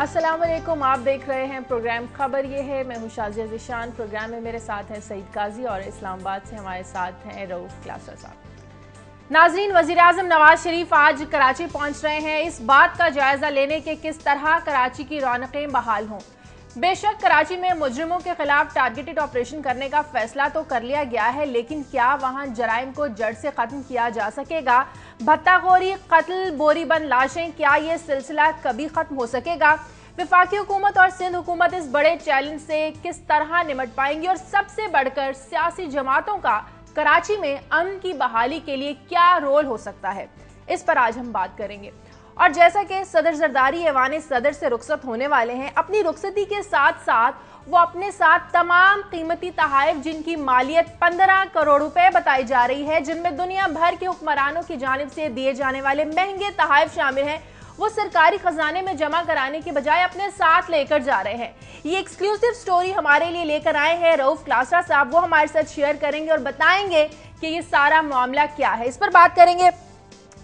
अस्सलामुअलैकुम, आप देख रहे हैं प्रोग्राम खबर ये है। मैं हूं शाजिया ज़िशान। प्रोग्राम में मेरे साथ हैं सईद काजी और इस्लामाबाद से हमारे साथ हैं रऊफ क्लासर साहब। नाजरीन, वज़ीर आज़म नवाज शरीफ आज कराची पहुंच रहे हैं इस बात का जायजा लेने के किस तरह कराची की रौनकें बहाल हों। बेशक कराची में मुजरिमों के खिलाफ टारगेटेड ऑपरेशन करने का फैसला तो कर लिया गया है, लेकिन क्या वहां जराइम को जड़ से खत्म किया जा सकेगा? भत्ताखोरी, कत्ल, बोरीबंद लाशें, क्या ये सिलसिला कभी खत्म हो सकेगा? वफाकी हुकूमत और सिंध हुकूमत इस बड़े चैलेंज से किस तरह निपट पाएंगी और सबसे बढ़कर सियासी जमातों का कराची में अमन की बहाली के लिए क्या रोल हो सकता है, इस पर आज हम बात करेंगे। और जैसा कि सदर जरदारी ऐवान सदर से रुखसत होने वाले हैं, अपनी रुखसती के साथ साथ वो अपने साथ तमाम कीमती तहाइफ जिनकी मालियत 15 करोड़ रुपए बताई जा रही है, जिनमें दुनिया भर के हुक्मरानों की जानिब से दिए जाने वाले महंगे तहाइफ शामिल हैं, वो सरकारी खजाने में जमा कराने के बजाय अपने साथ लेकर जा रहे हैं। ये एक्सक्लूसिव स्टोरी हमारे लिए लेकर आए हैं रऊफ क्लासरा साहब। वो हमारे साथ शेयर करेंगे और बताएंगे कि ये सारा मामला क्या है। इस पर बात करेंगे।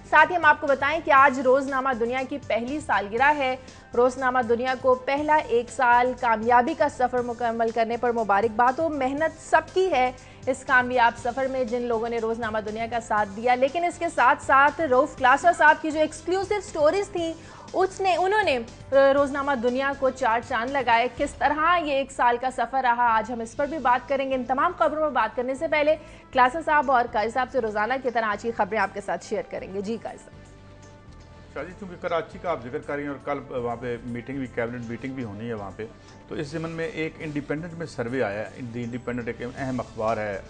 साथ ही हम आपको बताएं कि आज रोजनामा दुनिया की पहली सालगिरह है। रोजनामा दुनिया को पहला 1 साल कामयाबी का सफर मुकम्मल करने पर मुबारकबाद हो। मेहनत सबकी है इस कामयाब सफर में जिन लोगों ने रोजनामा दुनिया का साथ दिया। लेकिन इसके साथ साथ रऊफ क्लासर साहब की जो एक्सक्लूसिव स्टोरीज थी उन्होंने रोजनामा दुनिया को 4 चांद लगाए। किस तरह ये 1 साल का सफर रहा, आज हम इस पर भी बात करेंगे। इन तमाम खबरों पर बात करने से पहले क्लासर साहब और काजी साहब से रोजाना की तरह आज की खबरें आपके साथ शेयर करेंगे। जी काजी साहब। शाजी, चूँकि कराची का आप जिक्र कर रही हैं और कल वहाँ पे मीटिंग भी, कैबिनेट मीटिंग भी होनी है वहाँ पे, तो इस ज़मन में एक इंडिपेंडेंट में सर्वे आया है। इंडिपेंडेंट एक अहम अखबार है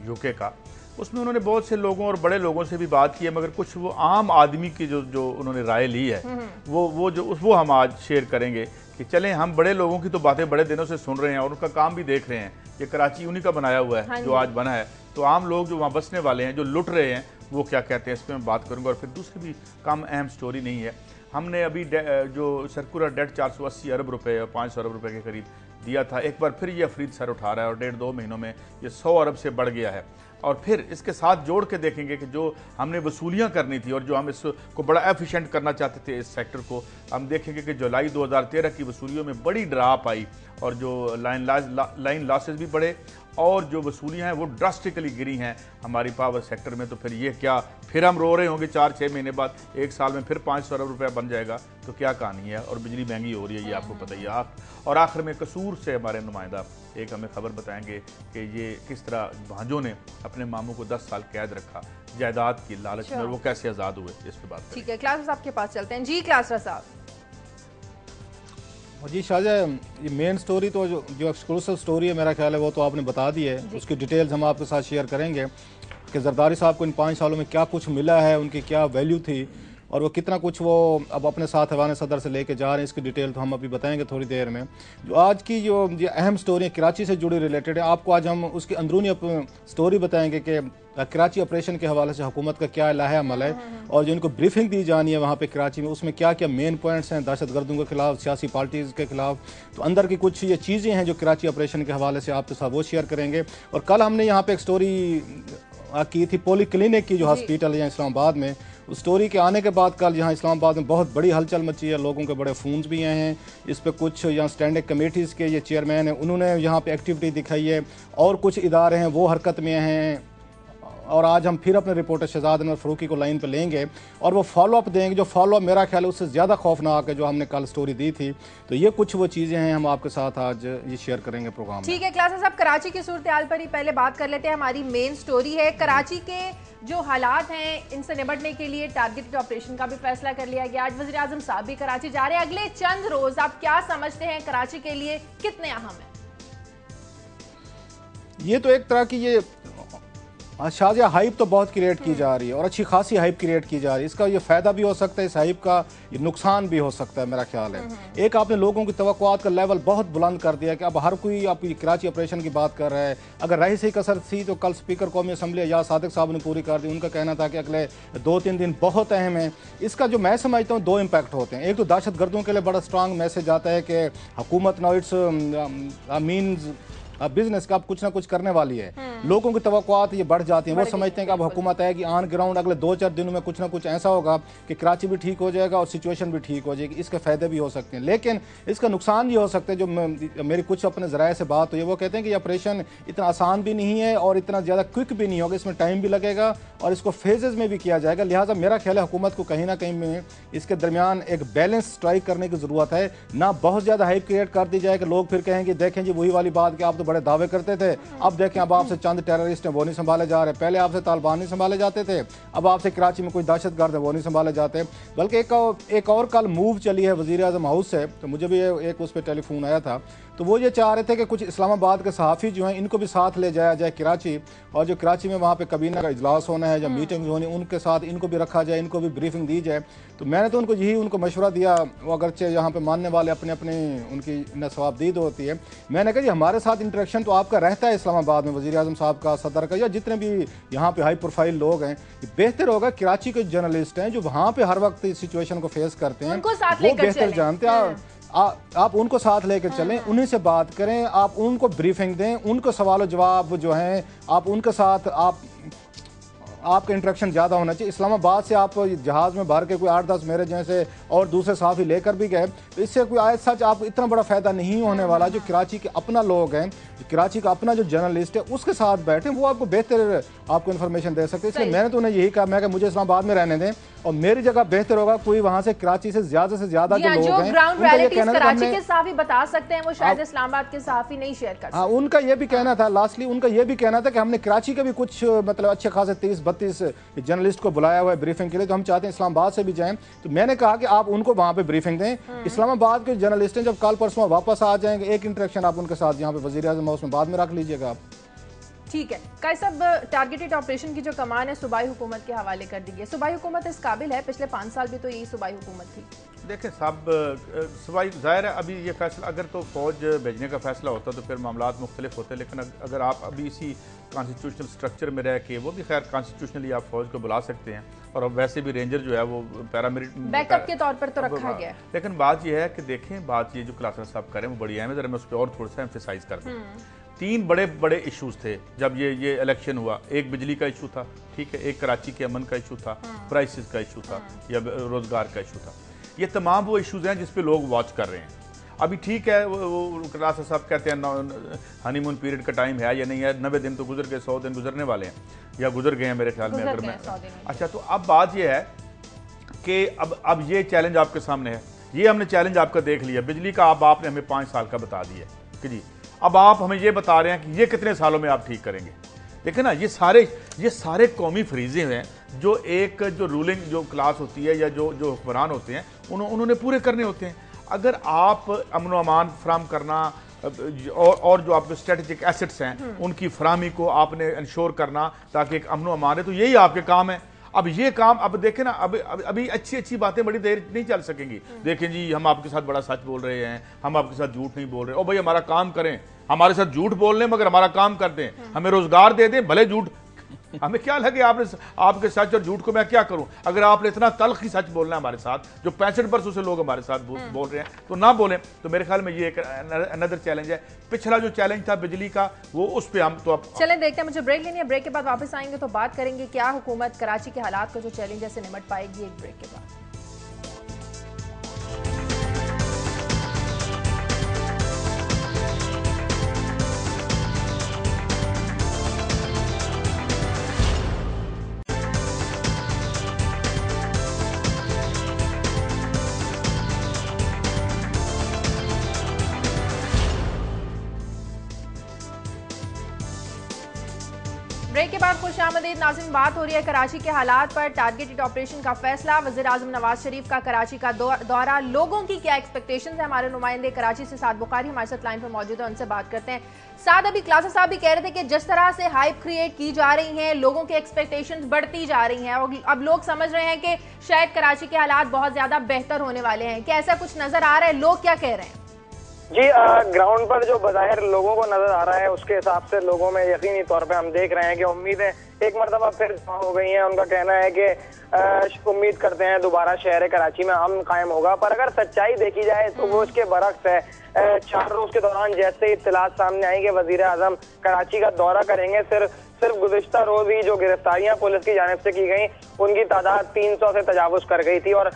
यूके का। उसमें उन्होंने बहुत से लोगों और बड़े लोगों से भी बात की है, मगर कुछ वो आम आदमी की जो उन्होंने राय ली है वो हम आज शेयर करेंगे कि चलें, हम बड़े लोगों की तो बातें बड़े दिनों से सुन रहे हैं और उनका काम भी देख रहे हैं। ये कराची उन्हीं का बनाया हुआ है जो आज बना है, तो आम लोग जो वहाँ बसने वाले हैं, जो लुट रहे हैं, वो क्या कहते हैं, इस पर मैं बात करूँगा। और फिर दूसरी भी कम अहम स्टोरी नहीं है। हमने अभी जो सर्कुलर डेट 480 अरब रुपए और 500 अरब रुपए के करीब दिया था, एक बार फिर ये अफरीद सर उठा रहा है और 1.5-2 महीनों में ये 100 अरब से बढ़ गया है। और फिर इसके साथ जोड़ के देखेंगे कि जो हमने वसूलियाँ करनी थी और जो हम इसको बड़ा एफिशिएंट करना चाहते थे इस सेक्टर को, हम देखेंगे कि जुलाई 2013 की वसूलियों में बड़ी ड्राप आई और जो लाइन लॉसेस भी बढ़े और जो वसूलियाँ हैं वो ड्रास्टिकली गिरी हैं हमारी पावर सेक्टर में। तो फिर ये क्या, फिर हम रो रहे होंगे 4-6 महीने बाद, 1 साल में फिर 500 अरब रुपया बन जाएगा, तो क्या कहानी है। और बिजली महंगी हो रही है, ये आपको पता ही है। और आखिर में कसूर से हमारे नुमाइंदा एक हमें खबर बताएंगे कि ये किस तरह भांजों ने अपने मामू को 10 साल कैद रखा जायदाद की लालच में, वो कैसे आज़ाद हुए, इस पर बात करेंगे। ठीक है, क्लासर साहब के पास चलते हैं। जी क्लासर साहब। जी शाहजा, ये मेन स्टोरी तो जो एक्सक्लूसिव स्टोरी है मेरा ख्याल है वो तो आपने बता दी है। उसकी डिटेल्स हम आपके साथ शेयर करेंगे कि जरदारी साहब को इन 5 सालों में क्या कुछ मिला है, उनकी क्या वैल्यू थी और वो कितना कुछ वो अब अपने साथ ऐवान सदर से लेके जा रहे हैं। इसकी डिटेल तो हम अभी बताएंगे थोड़ी देर में। जो आज की जो ये अहम स्टोरी कराची से जुड़ी रिलेटेड है, आपको आज हम उसकी अंदरूनी स्टोरी बताएंगे कि कराची ऑपरेशन के हवाले से हुकूमत का क्या लाहे अमल है और जो इनको ब्रीफिंग दी जानी है वहाँ पे कराची में, उसमें क्या क्या मेन पॉइंट्स हैं दहशतगर्दों के खिलाफ, सियासी पार्टीज़ के खिलाफ। तो अंदर की कुछ ये चीज़ें हैं जो कराची ऑपरेशन के हवाले से आपके साथ वो शेयर करेंगे। और कल हमने यहाँ पे एक स्टोरी की थी पॉली क्लिनिक की, जो हॉस्पिटल है यहाँ इस्लामाबाद में। उस स्टोरी के आने के बाद कल यहाँ इस्लामाबाद में बहुत बड़ी हलचल मची है, लोगों के बड़े फोन्स भी आए हैं। इस पे कुछ यहाँ स्टैंडिंग कमेटीज़ के ये चेयरमैन हैं, उन्होंने यहाँ पे एक्टिविटी दिखाई है और कुछ इदारे हैं वो हरकत में हैं। और आज हम फिर अपने रिपोर्टर शहजाद अनवर फरूकी को लाइन पे लेंगे और वो फॉलोअप देंगे, जो फॉलोअप मेरा ख्याल है उससे ज़्यादा खौफनाक है जो हमने कल स्टोरी दी थी। तो ये कुछ वो चीज़ें हैं हम आपके साथ आज ये शेयर करेंगे प्रोग्राम में। ठीक है क्लासर साहब, कराची की सूरत हाल पर ही पहले बात कर लेते हैं। हमारी मेन स्टोरी है कराची के जो हालात हैं, इनसे निपटने के लिए टारगेटेड ऑपरेशन का भी फैसला कर लिया गया। आज वज़ीर आज़म साहब भी कराची जा रहे हैं। अगले चंद रोज आप क्या समझते हैं कराची के लिए कितने अहम है? ये तो एक तरह की ये शाहजहाँ हाइप तो बहुत क्रिएट की जा रही है और अच्छी खासी हाइप क्रिएट की जा रही है। इसका ये फ़ायदा भी हो सकता है, इस हाइप का ये नुकसान भी हो सकता है मेरा ख्याल है। एक आपने लोगों की तवक्कुआत का लेवल बहुत बुलंद कर दिया कि अब हर कोई आप कराची ऑपरेशन की बात कर रहा है। अगर रही सही कसर थी तो कल स्पीकर कौमी असम्बली एजाज सादिक साहब ने पूरी कर दी। उनका कहना था कि अगले 2-3 दिन बहुत अहम है। इसका जो मैं समझता हूँ 2 इम्पैक्ट होते हैं। एक तो दहशत गर्दों के लिए बड़ा स्ट्रांग मैसेज आता है कि हुकूमत नाउ इट्स मीन्स बिजनेस का अब कुछ ना कुछ करने वाली है। लोगों की तवक्कुआत ये बढ़ जाती हैं, वो समझते हैं कि अब हुकूमत है कि ऑन ग्राउंड अगले 2-4 दिनों में कुछ ना कुछ ऐसा होगा कि कराची भी ठीक हो जाएगा और सिचुएशन भी ठीक हो जाएगी। इसके फायदे भी हो सकते हैं, लेकिन इसका नुकसान ये हो सकता है। जो मेरी कुछ अपने ज़राए से बात हुई है, वो कहते हैं कि ये ऑपरेशन इतना आसान भी नहीं है और इतना ज़्यादा क्विक भी नहीं होगा, इसमें टाइम भी लगेगा और इसको फेजेज में भी किया जाएगा। लिहाजा मेरा ख्याल है हुकूमत को कहीं ना कहीं में इसके दरमियान एक बैलेंस स्ट्राइक करने की ज़रूरत है। ना बहुत ज़्यादा हाइप क्रिएट कर दी जाए कि लोग फिर कहेंगे देखें जी वही वाली बात कि आप तो बड़े दावे करते थे, अब देखें अब आपसे चंद टेररिस्ट हैं वो नहीं संभाले जा रहे, पहले आपसे तालिबान नहीं संभाले जाते थे, अब आपसे कराची में कोई दहशतगर्द है वो नहीं संभाले जाते। बल्कि एक और कल मूव चली है वज़ीर आज़म हाउस से, तो मुझे भी एक उस पर टेलीफोन आया था, तो वो ये चाह रहे थे कि कुछ इस्लामाबाद के सहाफ़ी जो हैं इनको भी साथ ले जाया जाए कराची, और जो कराची में वहाँ पे कबीना का इजलास होना है या मीटिंग होनी, उनके साथ इनको भी रखा जाए, इनको भी ब्रीफिंग दी जाए। तो मैंने तो उनको यही उनको मशवरा दिया, वो अगरचे यहाँ पे मानने वाले अपने अपने उनकी नस्वाबदीद होती है, मैंने कहा जी हमारे साथ इंटरेक्शन तो आपका रहता है इस्लामाबाद में, वज़ीर आज़म साहब का, सदर का, या जितने भी यहाँ पे हाई प्रोफाइल लोग हैं, बेहतर होगा कराची के जर्नलिस्ट हैं जो वहाँ पे हर वक्त इस सिचुएशन को फेस करते हैं, वो बेहतर जानते हैं। आप उनको साथ लेकर चलें, उन्हीं से बात करें, आप उनको ब्रीफिंग दें, उनको सवाल जवाब जो हैं आप उनके साथ आपका इंटरेक्शन ज़्यादा होना चाहिए। इस्लामाबाद से आप जहाज़ में भर के कोई 8-10 मेरे जैसे और दूसरे साथी लेकर भी गए तो इससे कोई आयत सच आपको इतना बड़ा फ़ायदा नहीं होने वाला। जो कराची के अपना लोग हैं, कराची का अपना जो जर्नलिस्ट है उसके साथ बैठे, वो आपको बेहतर आपको इन्फॉर्मेशन दे सकते हैं। इसलिए मैंने तो उन्हें यही कहा, मैं मुझे इस्लामाबाद में रहने दें और मेरी जगह बेहतर होगा कोई वहाँ से कराची से ज्यादा जो लोग हैं ग्राउंड रियलिटीज कराची के साफी बता सकते हैं, वो शायद इस्लामाबाद के साफी नहीं शेयर कर सकते। हाँ, उनका ये भी कहना था, लास्टली उनका ये भी कहना था कि हमने कराची के भी कुछ मतलब अच्छे खासे 30-32 जर्नलिस्ट को बुलाया हुआ है ब्रीफिंग के लिए, तो हम चाहते हैं इस्लामाबाद से भी जाएं। तो मैंने कहा कि आप उनको वहाँ पे ब्रीफिंग दें। इस्लामाबाद के जर्नलिस्ट जब कल परसों वापस आ जाएंगे, एक इंटरेक्शन आप उनके साथ यहाँ पे वज़ीर आज़म हाउस में बाद में रख लीजिएगा आप। ठीक है, कायद साहब, टारगेटेड ऑपरेशन की जो कमान है सूबाई हुकूमत के हवाले कर दी है। सूबाई हुकूमत इस काबिल है? पिछले 5 साल भी तो यही सूबाई हुकूमत थी। देखें साहब, सूबाई ज़ाहिर है अभी ये फैसला, अगर तो फ़ौज भेजने का फैसला होता तो फिर मामलात मुख्तलिफ होते, लेकिन अगर आप अभी इसी कॉन्स्टिट्यूशनल स्ट्रक्चर में रह के, वो भी खैर कॉन्स्टिट्यूशनली आप फ़ौज को बुला सकते हैं, और अब वैसे भी रेंजर जो है वो पैरामिलिट्री बैकअप के तौर पर तो रखा गया है। लेकिन बात यह है कि देखें, बात ये जो क्लासर साहब करें वो बड़ी अहम है, ज़रा मैं उस पर और थोड़ा सा एम्फेसाइज कर दूँ। 3 बड़े बड़े इश्यूज थे जब ये इलेक्शन हुआ। एक बिजली का इशू था, ठीक है, एक कराची के अमन का इशू था, प्राइसेस का इशू था, या रोजगार का इशू था। ये तमाम वो इश्यूज हैं जिस पे लोग वॉच कर रहे हैं। अभी ठीक है, वो क्लासर साहब कहते हैं हनीमून पीरियड का टाइम है या नहीं है, 90 दिन तो गुजर गए, 100 दिन गुजरने वाले हैं या गुजर गए हैं मेरे ख्याल में। अगर मैं अच्छा, तो अब बात ये है कि अब ये चैलेंज आपके सामने है, ये हमने चैलेंज आपका देख लिया बिजली का, आपने हमें 5 साल का बता दिया कि जी अब आप हमें ये बता रहे हैं कि ये कितने सालों में आप ठीक करेंगे। देखिए ना, ये सारे कौमी फरीजे हैं जो एक जो रूलिंग जो क्लास होती है या जो हुक्मरान होते हैं उन्होंने पूरे करने होते हैं। अगर आप अमन व अमान फराहम करना और जो आपके स्ट्रेटेजिक एसेट्स हैं उनकी फराहमी को आपने इंश्योर करना ताकि एक अमन व अमान है, तो यही आपके काम है। अब ये काम, अब देखें ना, अभी अच्छी बातें बड़ी देर नहीं चल सकेंगी। देखें जी, हम आपके साथ बड़ा सच बोल रहे हैं, हम आपके साथ झूठ नहीं बोल रहे। ओ भाई, हमारा काम करें, हमारे साथ झूठ बोल लें मगर हमारा काम कर दें, हमें रोजगार दे दें, भले झूठ, हमें क्या लगे आपके सच और झूठ को मैं क्या करूं। अगर आपने इतना तल्ख ही सच बोलना है हमारे साथ, जो 65 वर्षों से लोग हमारे साथ बोल रहे हैं, तो ना बोलें। तो मेरे ख्याल में ये एक अनदर चैलेंज है। पिछला जो चैलेंज था बिजली का, वो उस पे हम तो अब चलें देखते हैं। मुझे ब्रेक लेनी है, ब्रेक के बाद वापस आएंगे तो बात करेंगे क्या हुकूमत कराची के हालात को जो चैलेंज है से निपट पाएगी। एक ब्रेक के बाद ब्रेक के बाद खुशामदीद नाज़रीन। बात हो रही है कराची के हालात पर। टारगेटेड ऑपरेशन का फैसला, वज़ीर आज़म नवाज शरीफ का कराची का दौरा, लोगों की क्या एक्सपेक्टेशंस है। हमारे नुमाइंदे कराची से साद बुखारी हमारे साथ लाइन पर मौजूद है, उनसे बात करते हैं। साद, अभी क्लासर साहब भी कह रहे थे कि जिस तरह से हाइप क्रिएट की जा रही है, लोगों की एक्सपेक्टेशंस बढ़ती जा रही हैं और अब लोग समझ रहे हैं कि शायद कराची के हालात बहुत ज्यादा बेहतर होने वाले हैं। क्या ऐसा कुछ नजर आ रहा है? लोग क्या कह रहे हैं? जी, ग्राउंड पर जो बाहर लोगों को नजर आ रहा है उसके हिसाब से लोगों में यकीनी तौर पे हम देख रहे हैं कि उम्मीदें एक मरतबा फिर हो गई हैं। उनका कहना है कि उम्मीद करते हैं दोबारा शहर कराची में अमन कायम होगा, पर अगर सच्चाई देखी जाए तो वो उसके बरक्स है। 4 रोज के दौरान जैसे इत्तलात सामने आई कि वजीर आजम कराची का दौरा करेंगे, सिर्फ गुज़िश्ता रोज ही जो गिरफ्तारियां पुलिस की जानिब से की गई उनकी तादाद 300 से तजावुज कर गई थी और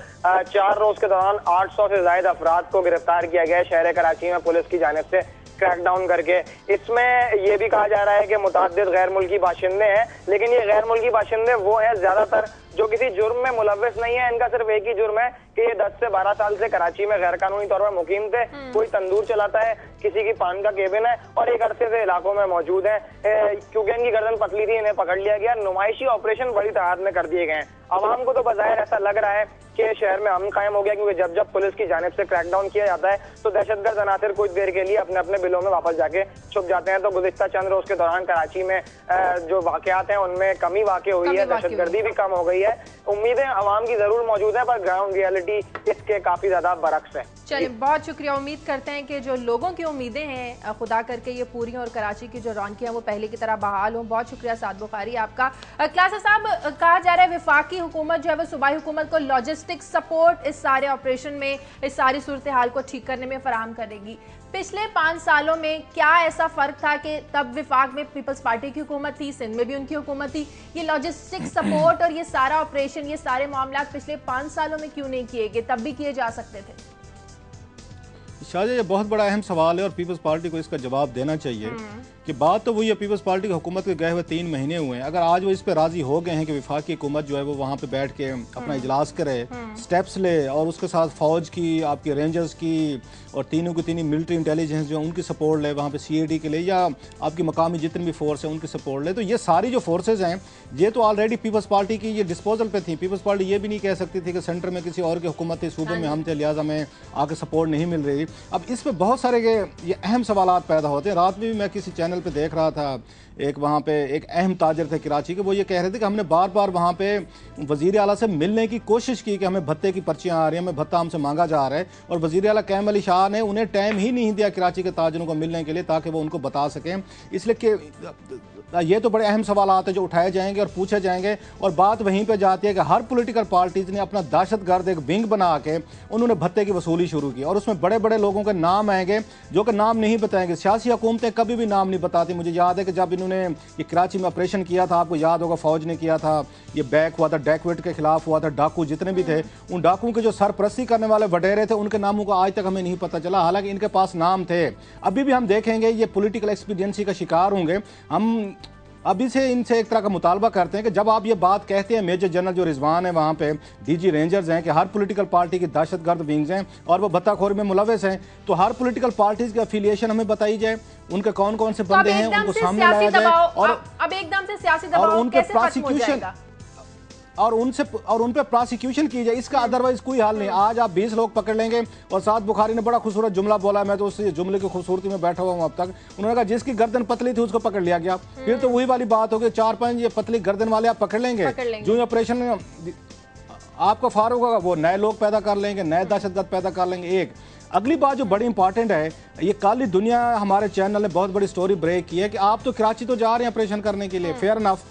4 रोज के दौरान 800 से ज्यादा अफराद को गिरफ्तार किया गया शहर कराची में पुलिस की जानिब से क्रैकडाउन करके। इसमें यह भी कहा जा रहा है कि मुतअद्दिद गैर मुल्की बाशिंदे हैं, लेकिन ये गैर मुल्की बाशिंदे वो हैं ज्यादातर जो किसी जुर्म में मुलव्वस नहीं है। इनका सिर्फ एक ही जुर्म है कि ये 10 से 12 साल से कराची में गैर कानूनी तौर पर मुकीम थे, कोई तंदूर चलाता है, किसी की पान का केबिन है और एक अरसे से इलाकों में मौजूद है। क्योंकि इनकी गर्दन पतली थी, इन्हें पकड़ लिया गया। नुमाइशी ऑपरेशन बड़ी तादाद में कर दिए गए हैं। आवाम को तो बज़ाहिर ऐसा लग रहा है कि शहर में अमन कायम हो गया, क्योंकि जब जब पुलिस की जानिब से क्रैकडाउन किया जाता है तो दहशतगर्द अनासर कुछ देर के लिए अपने अपने बिलों में वापस जाके छुप जाते हैं। तो गुज़िश्ता चंद रोज के दौरान कराची में जो वाकयात हैं उनमें कमी वाक़ई हुई है, दहशतगर्दी भी कम हो गई है। उम्मीदें आवाम की जरूर मौजूद है, पर ग्राउंड रियलिटी इसके काफी ज्यादा बरक्स है। चलिए, बहुत शुक्रिया। उम्मीद करते हैं कि जो लोगों की उम्मीदें हैं खुदा करके ये पूरी और कराची की जो रौनकियां वो पहले की तरह बहाल हों। बहुत शुक्रिया साद बुखारी आपका। क्लासा साहब, कहा जा रहा है वफाकी हुकूमत जो है वो सूबाई हुकूमत को लॉजिस्टिक सपोर्ट इस सारे ऑपरेशन में, इस सारी सूरत हाल को ठीक करने में फराहम करेगी। पिछले 5 सालों में क्या ऐसा फर्क था कि तब विफाक में पीपल्स पार्टी की हुकूमत थी, सिंध में भी उनकी हुकूमत थी, ये लॉजिस्टिक सपोर्ट और ये सारा ऑपरेशन, ये सारे मामला पिछले 5 सालों में क्यों नहीं किए गए? तब भी किए जा सकते थे। शाहजा, ये बहुत बड़ा अहम सवाल है और पीपल्स पार्टी को इसका जवाब देना चाहिए कि बात तो वही है, पीपल्स पार्टी की हुकूमत के गए हुए 3 महीने हुए हैं। अगर आज वो इस पे राजी हो गए हैं कि वफाकी हुकूमत जो है वो वहाँ पे बैठ के अपना इजलास करे, स्टेप्स ले और उसके साथ फौज की, आपकी रेंजर्स की और तीनों की तीनों मिलिट्री इंटेलिजेंस जो है उनकी सपोर्ट ले, वहाँ पे CID के लिए या आपकी मकामी जितनी भी फोर्स है उनकी सपोर्ट ले, तो ये सारी जो फोर्सेज हैं ये तो ऑलरेडी पीपल्स पार्टी की ये डिस्पोजल पे थी। पीपल्स पार्टी ये भी नहीं कह सकती थी कि सेंटर में किसी और की हुकूमत थी, सूबे में हम थे, लिहाजा में आके सपोर्ट नहीं मिल रही। अब इस पर बहुत सारे ये अहम सवाल पैदा होते हैं। रात में भी मैं किसी चैनल पर देख रहा था, एक वहाँ पे एक अहम ताजर थे कराची के, वो ये कह रहे थे कि हमने बार बार वहाँ पे वज़ीर आला से मिलने की कोशिश की कि हमें भत्ते की पर्चियाँ आ रही हैं, हमें भत्ता हमसे मांगा जा रहा है, और वज़ीर आला कैम अली शाह ने उन्हें टाइम ही नहीं दिया कराची के ताजरों को मिलने के लिए ताकि वो उनको बता सकें। इसलिए कि ये तो बड़े अहम सवाल आते हैं जो उठाए जाएंगे और पूछे जाएंगे, और बात वहीं पे जाती है कि हर पॉलिटिकल पार्टीज ने अपना दहशतगर्द एक विंग बना के उन्होंने भत्ते की वसूली शुरू की, और उसमें बड़े बड़े लोगों के नाम आएंगे जो कि नाम नहीं बताएंगे। सियासी हुकूमतें कभी भी नाम नहीं बताती। मुझे याद है कि जब इन्होंने ये कराची में ऑपरेशन किया था, आपको याद होगा फौज ने किया था, ये बैक हुआ था, डैकवेट के खिलाफ हुआ था, डाकू जितने भी थे उन डाकुओं के जो सरपरस्ती करने वाले वडेरे थे उनके नामों का आज तक हमें नहीं पता चला, हालांकि इनके पास नाम थे। अभी भी हम देखेंगे ये पॉलिटिकल एक्सपीडियंसी का शिकार होंगे। हम अभी से इनसे एक तरह का मुतालबा करते हैं कि जब आप ये बात कहते हैं, मेजर जनरल जो रिजवान है वहाँ पे, DG रेंजर्स हैं, कि हर पॉलिटिकल पार्टी की दहशतगर्द विंग्स हैं और वो भत्ताखोरी में मुलव्वस हैं, तो हर पॉलिटिकल पार्टीज की अफिलिएशन हमें बताई जाए, उनके कौन कौन से बंदे हैं उनको सामने लाया जाए, और अब एकदम से सियासी दबाव कैसे खत्म हो जाएगा और उन पे प्रोसिक्यूशन की जाए, इसका अदरवाइज कोई हाल नहीं। आज आप 20 लोग पकड़ लेंगे, और साद बुखारी ने बड़ा खूबसूरत जुमला बोला, मैं तो उस जुमले की खूबसूरती में बैठा हुआ हूँ अब तक। उन्होंने कहा जिसकी गर्दन पतली थी उसको पकड़ लिया गया। फिर तो वही वाली बात होगी, 4-5 ये पतली गर्दन वाले आप पकड़ लेंगे, जो ऑपरेशन में आपका फारूक होगा वो नए लोग पैदा कर लेंगे, नए दहशतगर्द पैदा कर लेंगे। एक अगली बात जो बड़ी इंपॉर्टेंट है, ये काली दुनिया हमारे चैनल ने बहुत बड़ी स्टोरी ब्रेक की है कि आप तो कराची तो जा रहे हैं ऑपरेशन करने के लिए, फेयर इनफ,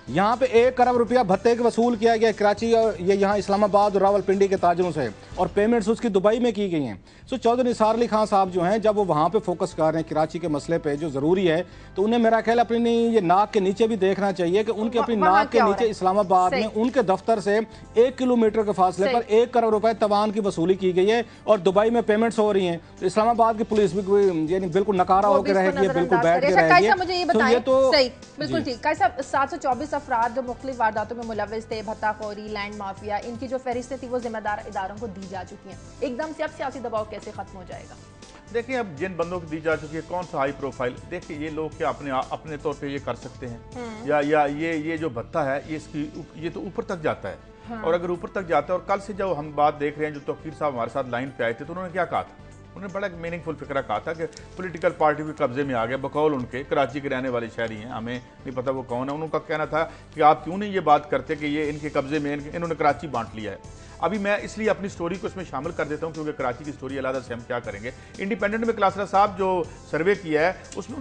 यहाँ पे 1 करोड़ रुपया भत्ते के वसूल किया गया कराची और ये यहाँ इस्लामाबाद और रावलपिंडी के ताजरों से, और पेमेंट्स उसकी दुबई में की गई हैं। सो चौधरी निसार अली खान साहब जो हैं, जब वो वहाँ पे फोकस कर रहे हैं कराची के मसले पे जो ज़रूरी है, तो उन्हें मेरा ख्याल अपनी ये नाक के नीचे भी देखना चाहिए कि उनके अपनी नाक के नीचे इस्लामाबाद में उनके दफ्तर से 1 किलोमीटर के फासले पर 1 करोड़ रुपए तवान की वसूली की गई है, और दुबई में पेमेंट्स हो रही हैं। तो इस्लामाबाद की पुलिस भी यानी बिल्कुल नकारा होकर रहेगी, बिल्कुल बैठ के रहेगी। मुझे ये बताएं, सही बिल्कुल ठीक, 724 अफराद जो मुख्तलिफ वारदातों में मुलव्वस थे, भत्ताखोरी, लैंड माफिया, इनकी जो फहरिस्तें थी वो जिम्मेदार इदारों को दी जा चुकी हैं। एकदम से अब सियासी दबाव कैसे खत्म हो जाएगा? देखिए, अब जिन बंदों को दी जा चुकी है, कौन सा हाई प्रोफाइल, देखिए ये लोग क्या अपने तौर पे ये कर सकते हैं, या ये जो भत्ता है ये तो ऊपर तक जाता है। हाँ। और अगर ऊपर तक जाता है, और कल से जब हम बात देख रहे हैं, जो तौकीर साहब हमारे साथ लाइन पे आए थे, तो उन्होंने क्या कहा था उन्होंने बड़ा मीनिंगफुल फिक्रा कहा था कि पॉलिटिकल पार्टी के कब्जे में आ गया बकौल उनके, कराची के रहने वाले शहरी हैं, हमें नहीं पता वो कौन है। उनका कहना था कि आप क्यों नहीं ये बात करते कि ये इनके कब्जे में, इन्होंने कराची बांट लिया है। अभी मैं इसलिए अपनी स्टोरी को इसमें शामिल कर देता हूं क्योंकि कराची की स्टोरी अलग से हम क्या करेंगे। इंडिपेंडेंट में क्लासरा साहब जो सर्वे किया है उसमें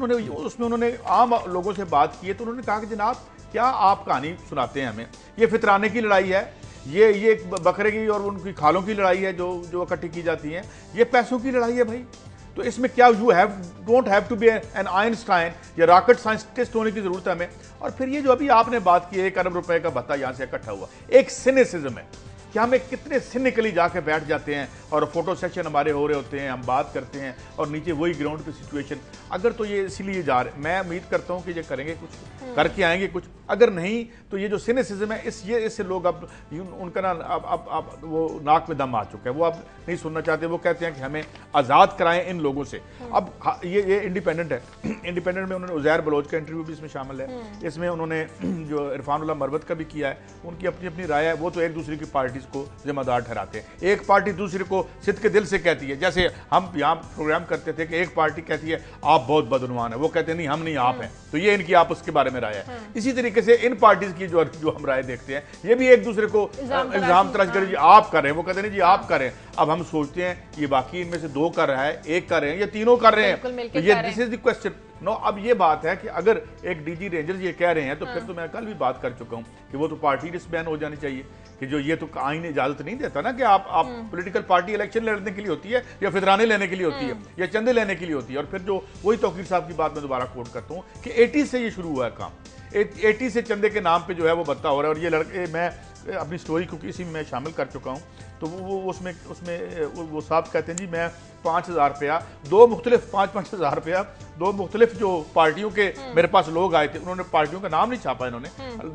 उन्होंने आम लोगों से बात की है, तो उन्होंने कहा कि जनाब क्या आप कहानी सुनाते हैं हमें, ये फितराने की लड़ाई है, ये बकरे की और उनकी खालों की लड़ाई है जो इकट्ठी की जाती हैं, ये पैसों की लड़ाई है भाई। तो इसमें क्या don't have to be an Einstein या रॉकेट साइंटिस्ट होने की जरूरत है हमें। और फिर ये जो अभी आपने बात की 1 अरब रुपए का भत्ता यहां से इकट्ठा हुआ, एक सिनिसिज्म है कि हम कितने सिनिकली जाके बैठ जाते हैं और फोटो सेशन हमारे हो रहे होते हैं, हम बात करते हैं और नीचे वही ग्राउंड की सिचुएशन। अगर तो ये इसीलिए जा रहे, मैं उम्मीद करता हूं कि ये करेंगे, कुछ करके आएंगे कुछ, अगर नहीं तो ये जो सिनिसिज्म है इससे लोग अब उनका ना अब वो नाक में दम आ चुका है, वो अब नहीं सुनना चाहते। वो कहते हैं कि हमें आज़ाद कराएं इन लोगों से। अब ये इंडिपेंडेंट है, इंडिपेंडेंट में उन्होंने उज़ैर बलोच का इंटरव्यू भी इसमें शामिल है, इसमें उन्होंने जो इरफानुल्लाह मरवत का भी किया है, उनकी अपनी अपनी राय है। वो तो एक दूसरे की पार्टी को जिम्मेदार ठहराते हैं, एक पार्टी दूसरे को सिद्ध के दिल से कहती है। जैसे हम यहाँ प्रोग्राम करते थे कि एक पार्टी कहती है आप बहुत बदनुमान है, वो कहते हैं नहीं हम नहीं आप हैं, तो ये इनकी आपस के बारे में राय है। इसी तरीके से इन पार्टीज की जो हम राय देखते हैं, ये भी एक दूसरे को इल्जाम तराश करें, जी आप कर रहे हैं, वो कहते हैं जी आप करें। अब हम सोचते हैं ये बाकी इनमें से 2 कर रहा है, 1 कर रहे हैं या तीनों कर रहे हैं, तो ये this is the question. No, अब ये बात है कि अगर एक डीजी रेंजर्स ये कह रहे हैं तो फिर तो मैं कल भी बात कर चुका हूं कि वो तो पार्टी डिसबैन हो जानी चाहिए, कि जो ये तो आईन इजाजत नहीं देता ना कि आप पॉलिटिकल पार्टी इलेक्शन लड़ने के लिए होती है या फितराने लेने के लिए होती है या चंदे लेने के लिए होती है। और फिर जो वही तौकीर साहब की बात मैं दोबारा कोट करता हूँ कि 80 से ये शुरू हुआ है काम, 80 से चंदे के नाम पे जो है वो भत्ता हो रहा है। और ये लड़के, मैं अपनी स्टोरी क्योंकि इसी में शामिल कर चुका हूँ, तो वो उसमें वो साहब कहते हैं जी मैं 5,000 रुपया, 2 मुख्तलिफ 5,000 रुपया 2 मुख्तलिफ जो पार्टियों के मेरे पास लोग आए थे, उन्होंने पार्टियों का नाम नहीं छापा इन्होंने,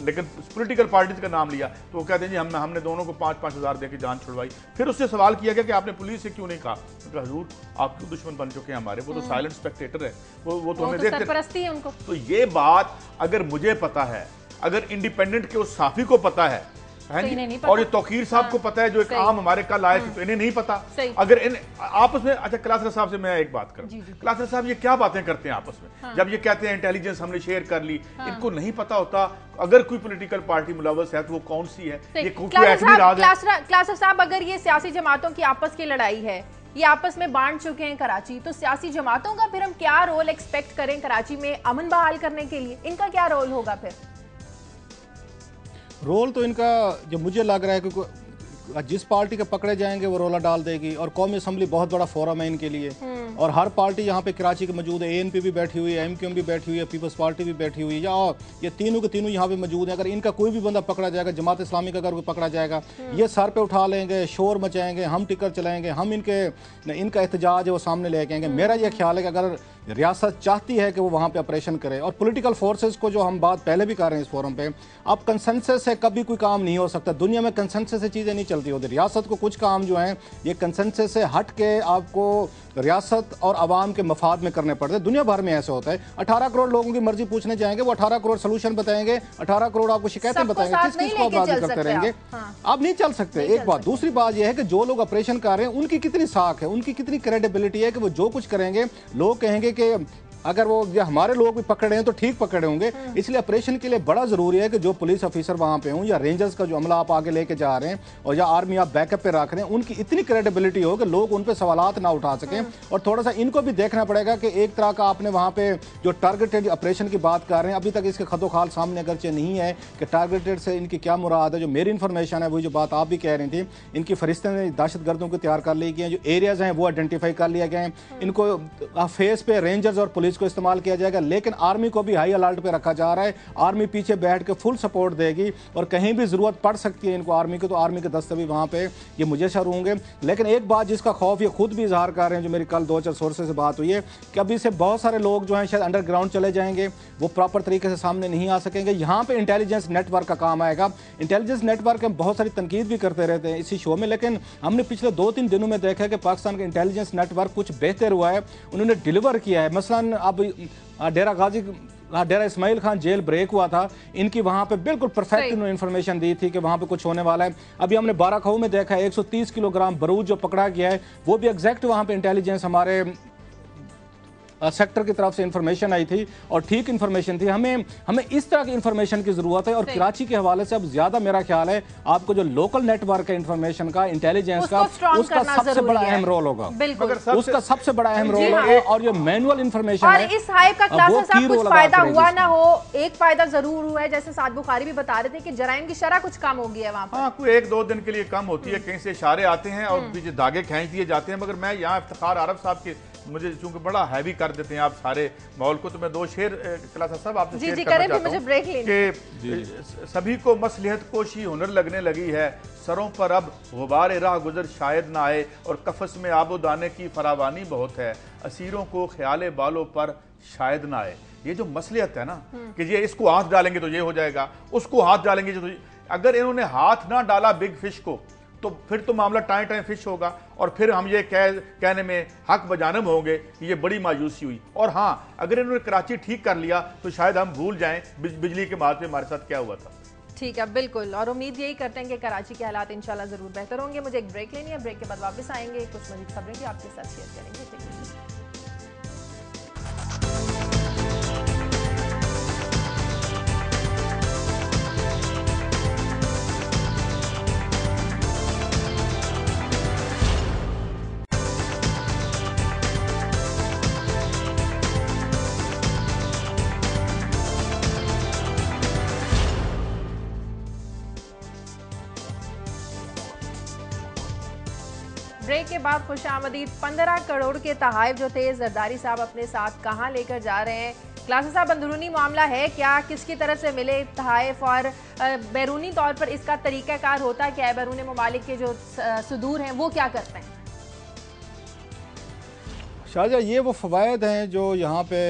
लेकिन पॉलिटिकल पार्टीज का नाम लिया। तो वो कहते हैं जी हमने दोनों को 5,000 दे के जान छुड़वाई। फिर उससे सवाल किया गया कि आपने पुलिस से क्यों नहीं कहा? हजूर आप क्यों दुश्मन बन चुके हैं हमारे, वो तो साइलेंट स्पेक्टेटर है, वो तो हमें देखते उनको। तो ये बात अगर मुझे पता है, अगर इंडिपेंडेंट के उस साफी को पता है और ये तौकीर साहब को पता है जो एक आम हमारे कल आए थे, तो इन्हें नहीं पता। अगर इन आपस में, अच्छा क्लासर साहब से मैं एक बात करूं, क्लासर साहब ये क्या बातें करते हैं आपस में, जब ये कहते हैं इंटेलिजेंस हमने शेयर कर ली, इनको नहीं पता होता अगर कोई पॉलिटिकल पार्टी मुलव्वस है तो वो कौन सी है, ये क्लासर साहब अगर ये सियासी जमातों की आपस की लड़ाई है, ये आपस में बांट चुके हैं कराची, तो सियासी जमातों का फिर हम क्या रोल एक्सपेक्ट करें कराची में अमन बहाल करने के लिए? इनका क्या रोल होगा फिर? रोल तो इनका जो मुझे लग रहा है कि जिस पार्टी के पकड़े जाएंगे वो रोला डाल देगी, और कौमी असम्बली बहुत बड़ा फोरम है इनके लिए, और हर पार्टी यहाँ पे कराची की मौजूद है, ANP भी बैठी हुई है, MQM भी बैठी हुई है, पीपल्स पार्टी भी बैठी हुई है, या ये तीनों के तीनों यहाँ पे मौजूद है। अगर इनका कोई भी बंदा पकड़ा जाएगा, जमात इस्लामी का अगर कोई पकड़ा जाएगा, ये सर पे उठा लेंगे, शोर मचाएंगे, हम टिकर चलाएंगे, हम इनका एहतजाज है वो सामने लेके आएंगे। मेरा ये ख्याल है कि अगर रियासत चाहती है कि वो वहाँ पे ऑपरेशन करे, और पॉलिटिकल फोर्सेस को जो हम बात पहले भी कर रहे हैं इस फोरम पे, अब कंसेंसस से कभी कोई काम नहीं हो सकता, दुनिया में कंसेंसस से चीज़ें नहीं चलती होती। रियासत को कुछ काम जो हैं ये कंसेंसस से हट के आपको रियासत और आवाम के मफाद में करने पड़ते हैं। दुनिया भर में ऐसे होता है, 18 करोड़ लोगों की मर्जी पूछने जाएंगे, वो 18 करोड़ सोल्यूशन बताएंगे, 18 करोड़ आपको शिकायतें बताएंगे, किस किस को आप करते रहेंगे? आप नहीं चल सकते, एक बात। दूसरी बात यह है कि जो लोग ऑपरेशन कर रहे हैं उनकी कितनी साख है, उनकी कितनी क्रेडिबिलिटी है कि वो जो कुछ करेंगे लोग कहेंगे कि अगर वो हमारे लोग भी पकड़े हैं तो ठीक पकड़े होंगे। इसलिए ऑपरेशन के लिए बड़ा जरूरी है कि जो पुलिस ऑफिसर वहां पे हों, या रेंजर्स का जो अमला आप आगे लेके जा रहे हैं, और या आर्मी आप बैकअप पे रख रहे हैं, उनकी इतनी क्रेडिबिलिटी हो कि लोग उन पे सवालात ना उठा सकें। और थोड़ा सा इनको भी देखना पड़ेगा कि एक तरह का आपने वहां पे जो टारगेटेड ऑपरेशन की बात कर रहे हैं, अभी तक इसके खतोखाल सामने अगरचे नहीं है कि टारगेटेड से इनकी क्या मुराद है। जो मेरी इन्फॉर्मेशन है, वही जो बात आप भी कह रही थी, इनकी फरिश्तें दहशतगर्दों को तैयार कर ली गई हैं, जो एरियाज हैं वो आइडेंटिफाई कर लिया गए हैं, इनको फेस पे रेंजर्स और पुलिस को इस्तेमाल किया जाएगा। लेकिन आर्मी को भी हाई अलर्ट पे रखा जा रहा है, आर्मी पीछे बैठ के फुल सपोर्ट देगी, और कहीं भी जरूरत पड़ सकती है इनको आर्मी की, तो आर्मी के दस्ते भी वहां पे ये मुजस्सर होंगे। लेकिन एक बात जिसका खौफ ये खुद भी इजहार कर रहे हैं, जो मेरी कल 2-4 सोर्सेज से बात हुई है, कि अभी से बहुत सारे लोग जो हैं शायद अंडरग्राउंड चले जाएंगे, वो प्रॉपर तरीके से सामने नहीं आ सकेंगे। यहाँ पे इंटेलिजेंस नेटवर्क का काम आएगा। इंटेलिजेंस नेटवर्क हम बहुत सारी तनकीद भी करते रहते हैं इसी शो में, लेकिन हमने पिछले 2-3 दिनों में देखा है कि पाकिस्तान का इंटेलिजेंस नेटवर्क कुछ बेहतर हुआ है, उन्होंने डिलीवर किया है। मसलन अब डेरा गाजी डेरा इस्माइल खान जेल ब्रेक हुआ था, इनकी वहां पे बिल्कुल परफेक्ट इन्होंने इन्फॉर्मेशन दी थी कि वहां पे कुछ होने वाला है। अभी हमने बाराखाऊ में देखा है 130 किलोग्राम बारूद जो पकड़ा गया है, वो भी एग्जैक्ट वहां पे इंटेलिजेंस हमारे सेक्टर की तरफ से इंफॉर्मेशन आई थी और ठीक इंफॉर्मेशन थी। हमें इस तरह की इंफॉर्मेशन की जरूरत है। और कराची के हवाले से अब ज्यादा मेरा ख्याल है आपको जो लोकल नेटवर्क है इंफॉर्मेशन का, इंटेलिजेंस का, उसका सबसे बड़ा अहम रोल होगा। बिल्कुल उसका सबसे बड़ा अहम रोल होगा। और जो मैनुअल इंफॉर्मेशन है, इस हाइप का क्लासेस साहब कुछ फायदा हुआ ना हो, एक फायदा जरूर हुआ है, जैसे साद बुखारी भी बता रहे थे कि जराइम की शरह कुछ कम हो गई है वहाँ पर। हाँ, कोई 1-2 दिन के लिए कम होती है, कहीं से इशारे आते हैं और पीछे धागे खींच दिए जाते हैं। मगर मैं यहाँ इफ्तिखार आरफ साहब के, मुझे चूंकि बड़ा हैवी कर देते हैं आप सारे माहौल को, तो मैं 2 शेर क्लास साहब आपसे शेयर करना चाहता हूं कि सभी को मसलिहत कोशी हुनर लगने लगी है, सरों पर अब गुबार राह गुजर शायद ना आए, और कफस में आबो दाने की फरावानी बहुत है, असीरों को ख्याले बालों पर शायद ना आए। ये जो मसलिहत है ना कि ये इसको हाथ डालेंगे तो ये हो जाएगा, उसको हाथ डालेंगे तो अगर इन्होंने हाथ ना डाला बिग फिश को तो फिर तो मामला टाइम टाइम फिश होगा, और फिर हम ये कहने में हक बजानब होंगे कि ये बड़ी मायूसी हुई। और हाँ, अगर इन्होंने कराची ठीक कर लिया तो शायद हम भूल जाएं बिजली के बाद में हमारे साथ क्या हुआ था। ठीक है, बिल्कुल, और उम्मीद यही करते हैं कि कराची के हालात इंशाल्लाह जरूर बेहतर होंगे। मुझे एक ब्रेक लेनी है, ब्रेक के बाद वापस आएंगे, कुछ मजीद खबरें भी आपके साथ शेयर करेंगे। ब्रेक के बाद खुशामदीद। 15 करोड़ के तहाइफ जो थे जरदारी साहब अपने साथ कहां लेकर जा रहे हैं? क्लास साहब, अंदरूनी मामला है क्या? किसकी तरफ से मिले तहाइफ? और बैरूनी तौर पर इसका तरीकाकार होता क्या है? बैरूनी ममालिक के जो सुदूर हैं वो क्या करते हैं? शाहजहा, ये वो फ़वायद हैं जो यहाँ पे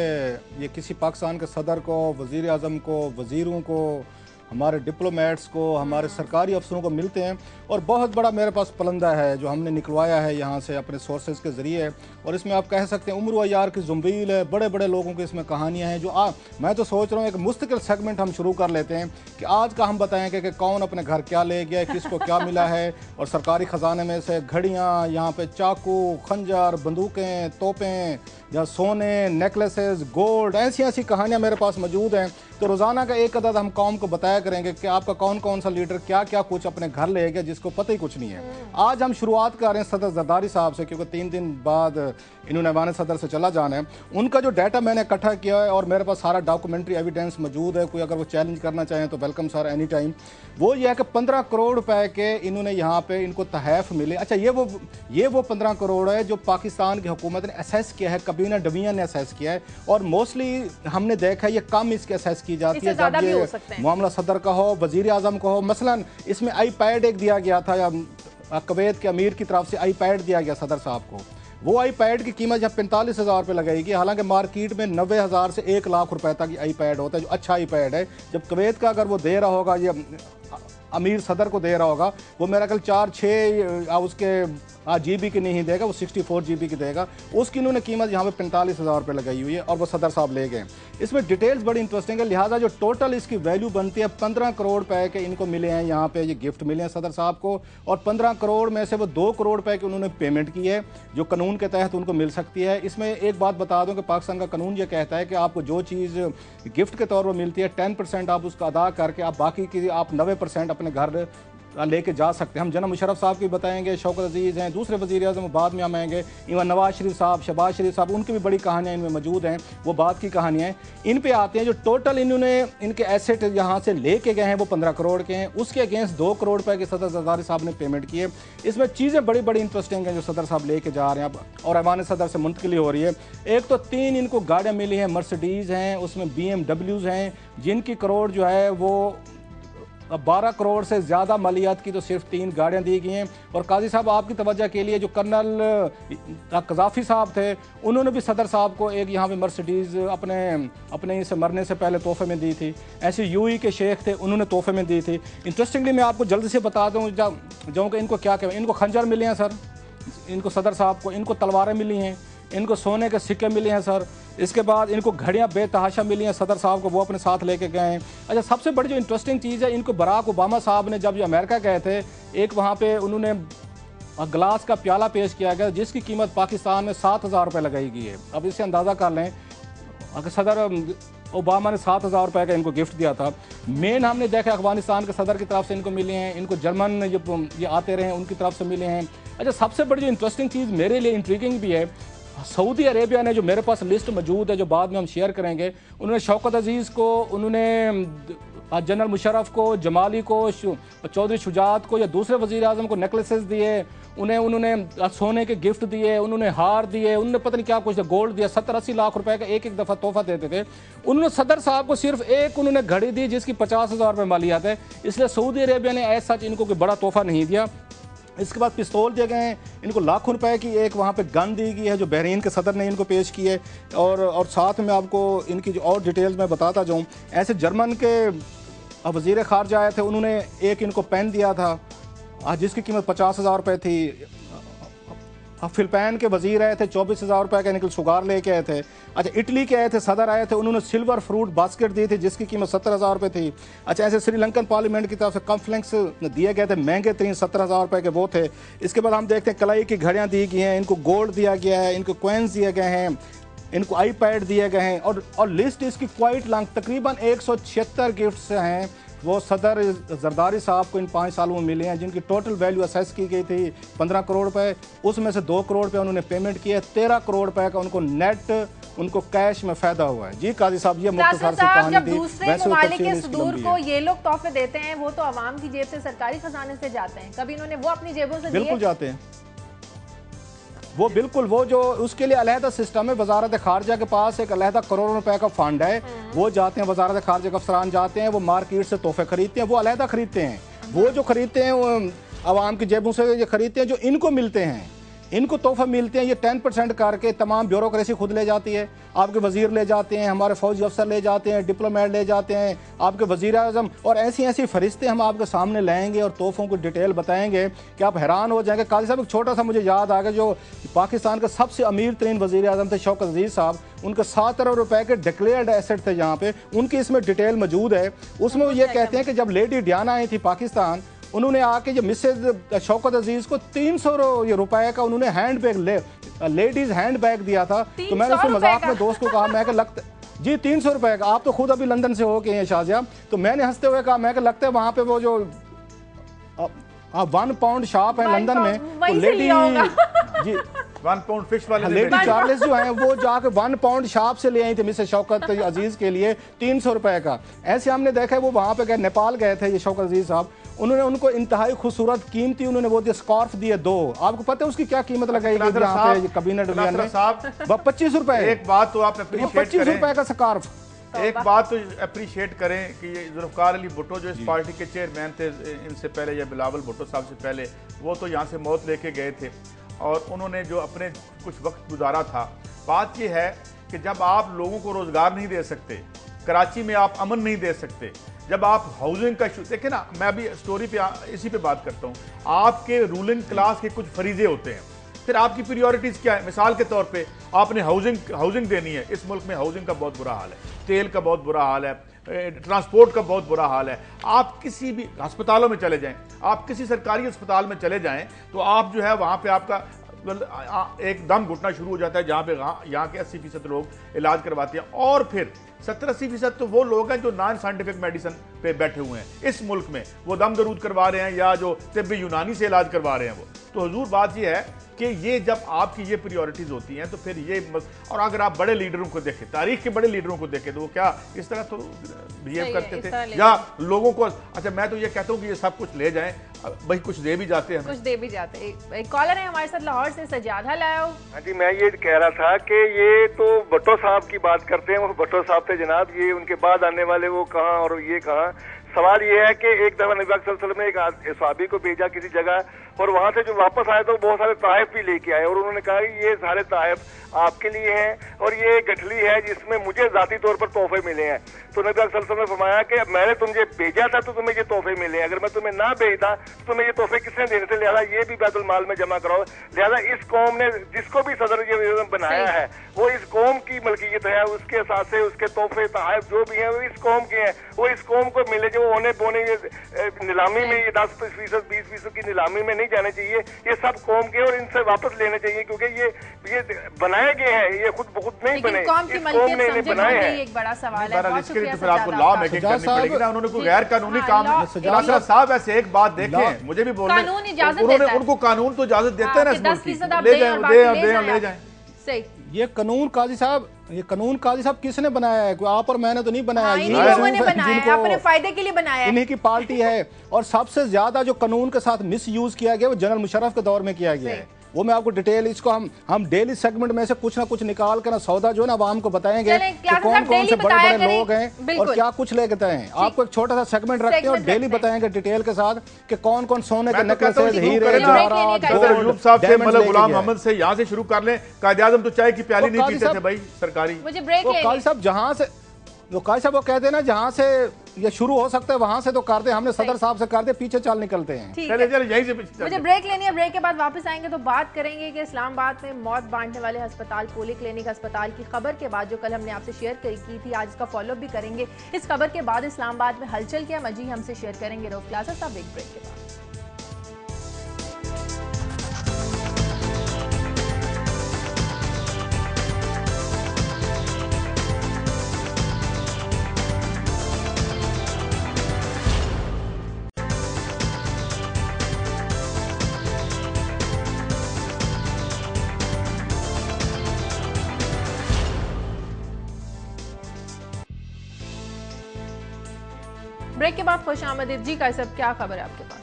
ये किसी पाकिस्तान के सदर को, वज़ीर आज़म को, वज़ीरों को, हमारे डिप्लोमेट्स को, हमारे सरकारी अफसरों को मिलते हैं। और बहुत बड़ा मेरे पास पलंदा है जो हमने निकलवाया है यहाँ से अपने सोर्सेज के ज़रिए, और इसमें आप कह सकते हैं उम्र व यार की ज़ुंबील है, बड़े बड़े लोगों की इसमें कहानियाँ हैं जो मैं तो सोच रहा हूँ एक मुस्तकिल सेगमेंट हम शुरू कर लेते हैं कि आज का हम बताएंगे कि कौन अपने घर क्या ले गया, किसको क्या मिला है। और सरकारी ख़जाने में से घड़ियाँ, यहाँ पे चाकू, खंजर, बंदूकें, तोपें, या सोने, नेकलेसेस, गोल्ड, ऐसी ऐसी कहानियाँ मेरे पास मौजूद हैं। तो रोज़ाना का एक अदद हम कौम को बताया करेंगे कि आपका कौन कौन सा लीडर क्या क्या कुछ अपने घर ले गया जिसको पता ही कुछ नहीं है। आज हम शुरुआत कर रहे हैं सदर जरदारी साहब से, क्योंकि 3 दिन बाद इन्होंने ऐवान सदर से चला जाना है। उनका जो डाटा मैंने इकट्ठा किया है और मेरे पास सारा डॉक्यूमेंट्री एविडेंस मौजूद है, कोई अगर वो चैलेंज करना चाहें तो वेलकम सर, एनी टाइम। वो ये है कि 15 करोड़ रुपए के इन्होंने यहाँ पे इनको तहैफ मिले। अच्छा, ये वो 15 करोड़ है जो पाकिस्तान की हुकूमत ने असेस किया है, कबीना डबिया ने असेस किया है, और मोस्टली हमने देखा है ये कम इसकी असेस की जाती है जब ये मामला सदर का हो, वजीर आजम का हो। मसलन इसमें iPad एक दिया गया था, कुवैत के अमीर की तरफ से iPad दिया गया सदर साहब को। वो iPad की कीमत जब 45,000 रुपये लगाएगी, हालांकि मार्केट में 90,000 से 1 लाख रुपए तक ये iPad होता है जो अच्छा iPad है। जब कुवैत का अगर वो दे रहा होगा, ये अमीर सदर को दे रहा होगा, वो मेरा कल 4-6 उसके GB की नहीं देगा, वो 64 GB की देगा। उसकी इन्होंने कीमत यहाँ पे 45,000 रुपये लगाई हुई है और वो सदर साहब ले गए। इसमें डिटेल्स बड़ी इंटरेस्टिंग है, लिहाजा जो टोटल इसकी वैल्यू बनती है 15 करोड़ रुपए के इनको मिले हैं, यहाँ पे ये गिफ्ट मिले हैं सदर साहब को। और 15 करोड़ में से वो 2 करोड़ रुपए की उन्होंने पेमेंट की है जो कानून के तहत उनको मिल सकती है। इसमें एक बात बता दूं कि पाकिस्तान का कानून ये कहता है कि आपको जो चीज़ गिफ्ट के तौर पर मिलती है 10% आप उसका अदा करके आप बाकी की आप 90% अपने घर लेके जा सकते हैं। हम जनाब मुशर्रफ साहब की बताएंगे, शौकत अजीज़ हैं, दूसरे वज़ीर आज़म बाद में हम आएंगे, इवन नवाज शरीफ साहब, शहबाज शरीफ साहब, उनकी भी बड़ी कहानियाँ इनमें मौजूद हैं, वो बात की कहानियाँ हैं। इन पे आते हैं जो टोटल इन्होंने इनके एसेट यहाँ से लेके गए हैं वो 15 करोड़ के हैं, उसके अगेंस्ट 2 करोड़ रुपए के सदर जरदारी साहब ने पेमेंट की है। इसमें चीज़ें बड़ी बड़ी इंटरेस्टिंग हैं जो सदर साहब लेके जा रहे हैं और ऐवान सदर से मुंतकिली हो रही है। एक तो 3 इनको गाड़ियाँ मिली हैं, मर्सिडीज़ हैं, उसमें BMWs हैं, जिनकी करोड़ जो है वो 12 करोड़ से ज़्यादा मालियात की तो सिर्फ 3 गाड़ियाँ दी गई हैं। और काजी साहब, आपकी तवज्जो के लिए जो कर्नल कज़ाफ़ी साहब थे उन्होंने भी सदर साहब को एक यहाँ पे मर्सिडीज़ अपने इसे मरने से पहले तोहफे में दी थी। ऐसे UAE के शेख थे, उन्होंने तोहफे में दी थी। इंटरेस्टिंगली मैं आपको जल्दी से बता दूँ जाऊँ कि इनको क्या कहते हैं। इनको खंजर मिले हैं सर, इनको सदर साहब को, इनको तलवारें मिली हैं, इनको सोने के सिक्के मिले हैं सर। इसके बाद इनको घड़ियां बेतहाशा मिली हैं सदर साहब को, वो अपने साथ लेके गए हैं। अच्छा, सबसे बड़ी जो इंटरेस्टिंग चीज़ है, इनको बराक ओबामा साहब ने जब ये अमेरिका गए थे, एक वहाँ पे उन्होंने ग्लास का प्याला पेश किया गया जिसकी कीमत पाकिस्तान में 7,000 रुपये लगाई गई है। अब इससे अंदाज़ा कर लें, अगर सदर ओबामा ने 7,000 रुपये का इनको गिफ्ट दिया था। मेन हमने देखा अफगानिस्तान के सदर की तरफ से इनको मिले हैं, इनको जर्मन ये आते रहे उनकी तरफ से मिले हैं। अच्छा, सबसे बड़ी जो इंटरेस्टिंग चीज़ मेरे लिए इंट्रीगिंग भी है, सऊदी अरेबिया ने, जो मेरे पास लिस्ट मौजूद है जो बाद में हम शेयर करेंगे, उन्होंने शौकत अजीज़ को, उन्होंने जनरल मुशर्रफ को, जमाली को, चौधरी शुजात को या दूसरे वज़ीर आज़म को नेकलेसेस दिए, उन्होंने सोने के गिफ्ट दिए, उन्होंने हार दिए, उन्होंने पता नहीं क्या कुछ गोल्ड दिया। 70-80 लाख रुपए का एक दफ़ा तोहफा देते थे। उन्होंने सदर साहब को सिर्फ एक उन्होंने घड़ी दी जिसकी 50,000 रुपये मालियात है, इसलिए सऊदी अरेबिया ने एज सच इनको कोई बड़ा तोहफा नहीं दिया। इसके बाद पिस्तौल दिए गए हैं इनको, लाखों रुपए की एक वहाँ पे गन दी गई है जो बहरीन के सदर ने इनको पेश की है। और साथ में आपको इनकी जो और डिटेल्स मैं बताता जाऊँ, ऐसे जर्मन के वज़ीर ख़ारजा आए थे, उन्होंने एक इनको पेन दिया था जिसकी कीमत 50,000 रुपये थी। फिलिपाइन के वज़ीर आए थे, 24,000 रुपये का निकल सुगार लेके आए थे। अच्छा, इटली के आए थे, सदर आए थे, उन्होंने सिल्वर फ्रूट बास्केट दी थी जिसकी कीमत 17,000 रुपये थी। अच्छा, ऐसे श्रीलंकन पार्लियामेंट की तरफ से कॉन्फ्लेक्स दिए गए थे, महंगे तरीन 17,000 रुपये के वो थे। इसके बाद हम देखते हैं कलाई की घड़ियाँ दी गई हैं, इनको गोल्ड दिया गया है, इनको कॉइन्स दिए गए हैं, इनको आईपैड दिए गए हैं। और लिस्ट इसकी क्वाइट लॉन्ग, तकरीबन 176 गिफ्ट्स हैं वो सदर जरदारी साहब को इन 5 सालों में मिले हैं, जिनकी टोटल वैल्यू असेस की गई थी 15 करोड़ रुपए। उसमें से 2 करोड़ रुपए उन्होंने पेमेंट किया है, 13 करोड़ रुपए का उनको नेट उनको कैश में फायदा हुआ है। जी काजी साहब, ये मुख्तसर सी कहानी थी। दूसरे ममालिक के सुदूर को ये लोग तोहफे देते हैं, वो तो आवाम की जेब से, सरकारी खजाने से जाते हैं, कभी इन्होंने वो अपनी जेबों से बिल्कुल जाते हैं वो, बिल्कुल वो जो उसके लिए अलहदा सिस्टम है। वजारत खारजा के पास एक अलहदा करोड़ों रुपए का फंड है, वो जाते हैं, वजारत खारजा के अफसरान जाते हैं, वो मार्केट से तोहफे खरीदते हैं, वो अलहदा खरीदते हैं। वो जो खरीदते हैं वो आवाम की जेबों से ये खरीदते हैं, जो इनको मिलते हैं, इनको तोहफे मिलते हैं, ये 10% करके तमाम ब्यूरोक्रेसी खुद ले जाती है। आपके वजीर ले जाते हैं, हमारे फौजी अफसर ले जाते हैं, डिप्लोमेट ले जाते हैं, आपके वजीर आज़म, और ऐसी ऐसी फरिश्ते हम आपके सामने लाएंगे और तोहफों को डिटेल बताएंगे कि आप हैरान हो जाएंगे। काजी साहब, एक छोटा सा मुझे याद आ गया, जो पाकिस्तान के सबसे अमीर तरीन वजीर आज़म थे शौकत अजीज़ साहब, उनके 7 अरब रुपए के डिक्लेयर्ड एसेट थे यहाँ पे, उनकी इसमें डिटेल मौजूद है। उसमें वो ये कहते हैं कि जब लेडी डियाना आई थी पाकिस्तान, उन्होंने आके जब मिसेज शौकत अजीज को 300 रुपए का उन्होंने hand bag ladies hand bag दिया था। तो मैंने उसको मजाक में दोस्त को कहा, मैं लगता जी 300 रुपए का, आप तो खुद अभी लंदन से हो के हैं शाहजिया, तो मैंने हंसते हुए कहा, मैं लगता है वहां पे वो जो 1 पाउंड शॉप है लंदन में, तो लेडी जी 1 पाउंड फिश वाले लेडी चार्लेस जो हैं वो जाके 1 पाउंड शॉप से ले आई थी मिसेस शौकत अजीज के लिए 300 रुपए का। ऐसे हमने देखा है, वो वहां पे गए, नेपाल गए थे ये शौकत अजीज साहब, उन्होंने उनको इंतहाई खूबसूरत कीमती उन्होंने वो दिया स्कार्फ दिए 2। आपको पता है उसकी क्या कीमत लगाई गई यहाँ पे कैबिनेट में? 25 रुपए। एक बात तो आप 25 रुपए का स्कार्फ। एक बात तो अप्रिशिएट करें कि ये जुल्फ़िकार अली भुट्टो जो इस पार्टी के चेयरमैन थे, इनसे पहले या बिलावल भुट्टो साहब से पहले, वो तो यहाँ से मौत लेके गए थे और उन्होंने जो अपने कुछ वक्त गुजारा था। बात यह है कि जब आप लोगों को रोजगार नहीं दे सकते, कराची में आप अमन नहीं दे सकते, जब आप हाउसिंग का देखें ना, मैं अभी स्टोरी पे इसी पे बात करता हूँ, आपके रूलिंग क्लास के कुछ फरीजे होते हैं, फिर आपकी प्रायोरिटीज क्या है? मिसाल के तौर पे आपने हाउसिंग देनी है। इस मुल्क में हाउसिंग का बहुत बुरा हाल है, तेल का बहुत बुरा हाल है, ट्रांसपोर्ट का बहुत बुरा हाल है। आप किसी भी अस्पतालों में चले जाएं, आप किसी सरकारी अस्पताल में चले जाएं, तो आप जो है वहाँ पे आपका एकदम घुटना शुरू हो जाता है, जहाँ पे यहाँ के 80% लोग इलाज करवाते हैं, और फिर 70-80% तो वो लोग हैं जो नॉन साइंटिफिक मेडिसिन पे बैठे हुए हैं इस मुल्क में, वो दम दरूद करवा रहे हैं या जो तिब्बी यूनानी से इलाज करवा रहे हैं वो। तो हुजूर बात ये है कि ये जब आपकी ये प्रायोरिटीज होती हैं तो फिर ये और अगर आप बड़े लीडरों को देखें, तारीख के बड़े लीडरों को देखें, तो वो क्या इस तरह तो बिहेव करते थे या लोगों को। अच्छा, मैं तो ये कहता हूँ कि ये सब कुछ ले जाएं, भाई कुछ दे भी जाते हैं, कुछ दे भी जाते हैं। एक कॉलर है हमारे साथ लाहौर से, सजाद लाओ। हाँ जी, मैं ये कह रहा था कि ये तो भुट्टो साहब की बात करते हैं, वो भुट्टो साहब थे जनाब, ये उनके बाद आने वाले वो कहाँ और ये कहाँ। सवाल ये है कि एक दफा नबी सल्लल्लाहु अलैहि वसल्लम ने एक सहाबी को भेजा किसी जगह, और वहां से जो वापस आए तो बहुत सारे ताइफ भी लेके आए, और उन्होंने कहा कि ये सारे ताइफ आपके लिए हैं और ये गठली है जिसमें मुझे जाती तौर पर तोहफे मिले हैं। तो नबी सल्लल्लाहु अलैहि वसल्लम ने फरमाया कि मैंने तुझे भेजा था तो तुम्हें ये तोहफे मिले, अगर मैं तुम्हें ना भेजता तुम्हें ये तोहफे किसने देने थे, लिहाजा ये भी बैतुल माल में जमा कराओ। लिहाजा इस कौम ने जिसको भी सदर बनाया है वो इस कौम की मलकियत है, उसके साथ से उसके तोहफे तहफ जो भी है वो इस कौम के हैं, वो इस कौम को मिले। जो होने बोने नीलामी में ये 10% 20% की नीलामी में नहीं जाने चाहिए, ये सब कौम के और इनसे वापस लेने चाहिए, क्योंकि ये बनाए गए हैं, ये खुद बहुत नहीं बने, इस कौम ने इन्हें बनाए हैं। एक बड़ा सवाल है, बहुत शुक्रिया फिर आपको लॉ मेकिंग करनी पड़ेगी ना, उन्होंने कोई गैर कानूनी काम। साहब ऐसे एक बात देखें, मुझे भी बोलने, उन्होंने उनको कानून तो इजाजत देते हैं ना, ले जाए। सही, ये कानून काजी साहब, ये कानून काजी साहब किसने बनाया है? कोई आप और मैंने तो नहीं बनाया, इन्हीं लोगों ने बनाया है, अपने फायदे के लिए बनाया है, इन्हीं की पार्टी है। और सबसे ज्यादा जो कानून के साथ मिस यूज किया गया वो जनरल मुशर्रफ के दौर में किया गया है। वो मैं आपको डिटेल, इसको हम डेली सेगमेंट में से कुछ ना कुछ निकाल कर ना सौदा जो है ना आवाम को बताएंगे कि कौन कौन से बड़े बड़े लोग हैं और क्या कुछ लेके हैं। आपको एक छोटा सा सेगमेंट रखते हैं और डेली बताएंगे डिटेल के साथ कि कौन कौन सोने के नेकलेसेस, हीरे, गुलाम मोहम्मद से यहाँ से शुरू कर लें। कायदे आज़म तो चाय की प्याली नहीं पीते थे भाई सरकारी। काजी साहब जहाँ से जो काजी साहब वो कहते हैं ना, जहाँ से ये शुरू हो सकता है वहां से तो कर दे, हमने सदर साहब से कर दे, पीछे चाल निकलते हैं। चले यहीं से मुझे ब्रेक लेनी है, ब्रेक के बाद वापस आएंगे तो बात करेंगे कि इस्लामाबाद में मौत बांटने वाले अस्पताल पोली क्लिनिक अस्पताल की खबर के बाद जो कल हमने आपसे शेयर की थी, आज इसका फॉलोअप भी करेंगे। इस खबर के बाद इस्लामाबाद में हलचल क्या मजी हमसे शेयर करेंगे रऊफ क्लासा साहब एक ब्रेक के बाद। ब्रेक के बाद खुश आमदीद जी का सब क्या खबर है आपके पास?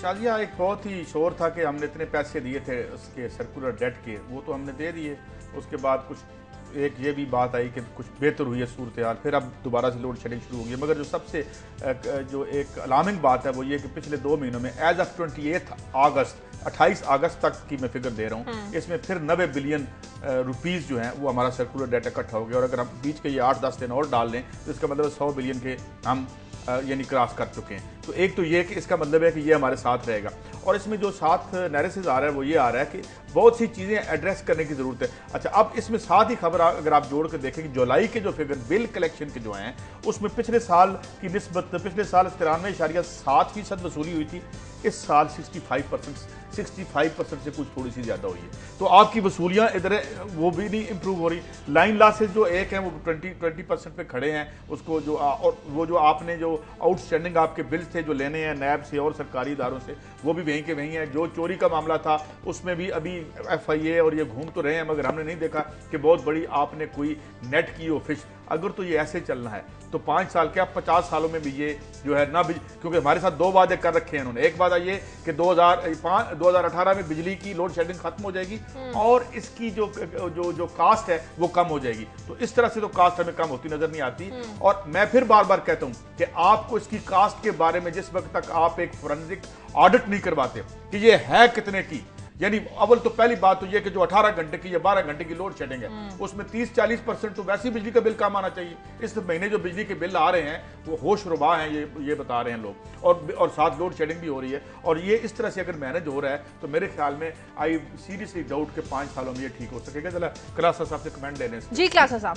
शादिया, एक बहुत ही शोर था कि हमने इतने पैसे दिए थे उसके सर्कुलर डेट के, वो तो हमने दे दिए। उसके बाद कुछ एक ये भी बात आई कि कुछ बेहतर हुई है सूरत हाल, फिर अब दोबारा से लोड शेडिंग शुरू हो गई। मगर जो सबसे जो एक अलार्मिंग बात है वो ये कि पिछले 2 महीनों में एज ऑफ 28 अगस्त तक की मैं फिगर दे रहा हूँ, इसमें फिर 90 बिलियन रुपीज़ जो हैं वो हमारा सर्कुलर डेट इकट्ठा हो गया। और अगर हम बीच के ये 8-10 दिन और डाल लें तो इसका मतलब 100 बिलियन के हम यानी क्रॉस कर चुके हैं। तो एक तो ये कि इसका मतलब है कि ये हमारे साथ रहेगा। और इसमें जो साथ नैरेटिव आ रहा है वो ये आ रहा है कि बहुत सी चीज़ें एड्रेस करने की ज़रूरत है। अच्छा, अब इसमें साथ ही खबर अगर आप जोड़ कर देखें कि जुलाई के जो फिगर बिल कलेक्शन के जो हैं उसमें पिछले साल की निस्बत पिछले साल 93.7% वसूली हुई थी, इस साल 65% से कुछ थोड़ी सी ज़्यादा हुई है। तो आपकी वसूलियाँ इधर वो भी नहीं इम्प्रूव हो रही। लाइन लॉसेज जो एक हैं वो 20% पे खड़े हैं। उसको जो और वो जो आपने जो आउटस्टैंडिंग आपके बिल थे जो लेने हैं नैब से और सरकारी इदारों से, वो भी वहीं के वहीं हैं। जो चोरी का मामला था उसमें भी अभी FIA और ये घूम तो रहे हैं, मगर हमने नहीं देखा कि बहुत बड़ी आपने कोई नेट की हो फिश। अगर तो ये ऐसे चलना है तो 5 साल क्या 50 सालों में भी ये जो है ना, क्योंकि हमारे साथ 2 वादे कर रखे हैं इन्होंने। एक वादा ये कि 2018 में बिजली की लोड शेडिंग खत्म हो जाएगी और इसकी जो कास्ट है वो कम हो जाएगी। तो इस तरह से तो कास्ट हमें कम होती नजर नहीं आती। और मैं फिर बार बार कहता हूं कि आपको इसकी कास्ट के बारे में जिस वक्त तक आप एक फोरेंसिक ऑडिट नहीं करवाते कि ये है कितने की, यानी अव्वल तो पहली बात तो ये कि जो 18 घंटे की या 12 घंटे की लोड शेडिंग है उसमें 30-40% तो वैसी बिजली का बिल कम आना चाहिए। इस महीने जो बिजली के बिल आ रहे हैं वो होश रुबा हैं, ये बता रहे हैं लोग। और साथ लोड शेडिंग भी हो रही है। और ये इस तरह से अगर मैनेज हो रहा है तो मेरे ख्याल में आई सीरियसली डाउट के 5 सालों में ये ठीक हो सकेगा। चला क्लासा साहब से कमेंट लेने से। जी क्लासा साहब,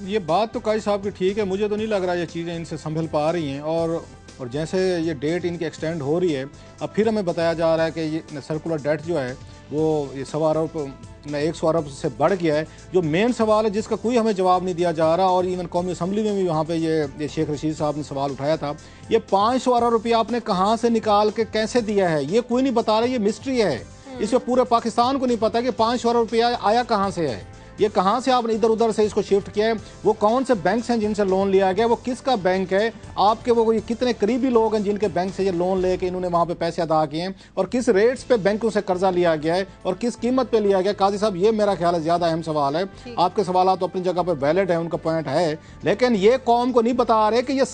ये बात तो काजी साहब की ठीक है, मुझे तो नहीं लग रहा ये चीज़ें इनसे संभल पा रही हैं। और जैसे ये डेट इनकी एक्सटेंड हो रही है, अब फिर हमें बताया जा रहा है कि ये सर्कुलर डेट जो है वो ये 100 अरब 100 अरब से बढ़ गया है। जो मेन सवाल है जिसका कोई हमें जवाब नहीं दिया जा रहा, और इवन कौमी असम्बली में भी वहाँ पे ये शेख रशीद साहब ने सवाल उठाया था, ये 500 अरब रुपया आपने कहाँ से निकाल के कैसे दिया है ये कोई नहीं बता रहा, ये मिस्ट्री है। इसमें पूरे पाकिस्तान को नहीं पता कि 500 अरब रुपया आया कहाँ से है, ये कहाँ से आपने इधर उधर से इसको शिफ्ट किया है, वो कौन से बैंक हैं जिनसे लोन लिया गया, वो किसका बैंक है, आपके वो कितने करीबी लोग हैं जिनके बैंक से ये लोन लेके इन्होंने वहाँ पे पैसे अदा किए हैं, और किस रेट्स पे बैंकों से कर्जा लिया गया है और किस कीमत पे लिया गया। काजी साहब, ये मेरा ख्याल है ज्यादा अहम सवाल है। आपके सवाल तो अपनी जगह पर वैलिड है, उनका पॉइंट है, लेकिन ये कौम को नहीं बता रहे कि ये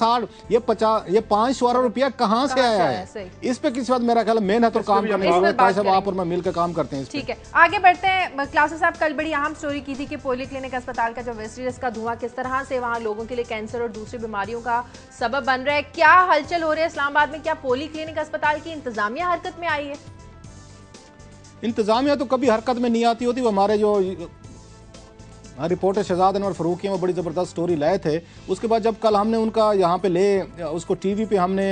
500 अरब रुपया कहाँ से आया है। इस पे किसी बात मेरा ख्याल मेहनत और काम करने वाले आप और मैं मिलकर काम करते हैं। ठीक है, आगे बढ़ते हैं। क्लासा साहब, कल बड़ी अहम स्टोरी की थी कि पोली क्लिनिक अस्पताल का जो वेस्टेज का धुआं किस तरह से वहाँ लोगों के लिए कैंसर और दूसरी बीमारियों का सबब बन रहा है। क्या हलचल हो रही है इस्लामाबाद में? क्या पोली क्लिनिक अस्पताल की इंतजामिया हरकत में आई है? इंतजामिया तो कभी हरकत में नहीं आती होती। वो हमारे जो रिपोर्टर शहजाद अनवर फारूकी में बड़ी ज़बरदस्त स्टोरी लाए थे। उसके बाद जब कल हमने उनका यहाँ पे उसको टीवी पे हमने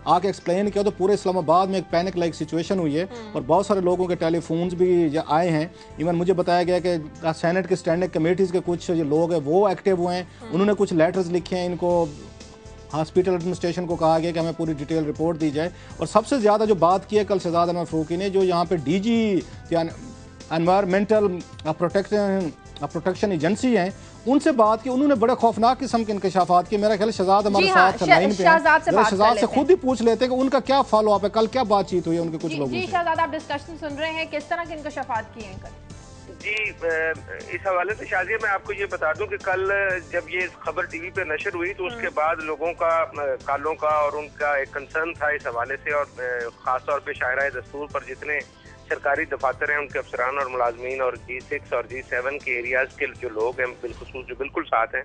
आके एक्सप्लेन किया तो पूरे इस्लामाबाद में एक पैनिक लाइक सिचुएशन हुई है और बहुत सारे लोगों के टेलीफोन्स भी आए हैं। इवन मुझे बताया गया कि सेनेट के स्टैंडिंग कमेटीज़ के कुछ जो लोग हैं वो एक्टिव हुए हैं। उन्होंने कुछ लेटर्स लिखे हैं। इनको हॉस्पिटल एडमिनिस्ट्रेशन को कहा गया कि हमें पूरी डिटेल रिपोर्ट दी जाए। और सबसे ज़्यादा जो बात की है कल शहजाद अनवर फारूकी ने, जो यहाँ पे DG एनवायरमेंटल प्रोटेक्शन एजेंसी हैं, उनसे बात की। उन्होंने बड़े खौफनाक किस्म के इंकशाफात किए। मेरा ख्याल शहजाद हमारे साथ लाइन पे हैं। शहजाद से खुद ही पूछ लेते हैं कि उनका क्या फॉलो अप है, कल क्या बातचीत हुई है उनके कुछ लोगों से। जी शहजाद, आप डिस्कशन सुन रहे हैं, किस तरह के इंकशाफात किए हैं कल? जी, इस हवाले से शाजिया मैं आपको ये बता दूं कि कल जब ये खबर टीवी पे नशर हुई तो उसके बाद लोगों का कालों का और उनका एक कंसर्न था इस हवाले से। और ख़ास तौर पे शायरा दस्तूर पर जितने सरकारी दफातर हैं उनके अफसरान और मुलाजमीन और G6 और G7 के एरियाज के जो लोग हैं बिलखुसूस जो बिल्कुल साथ हैं,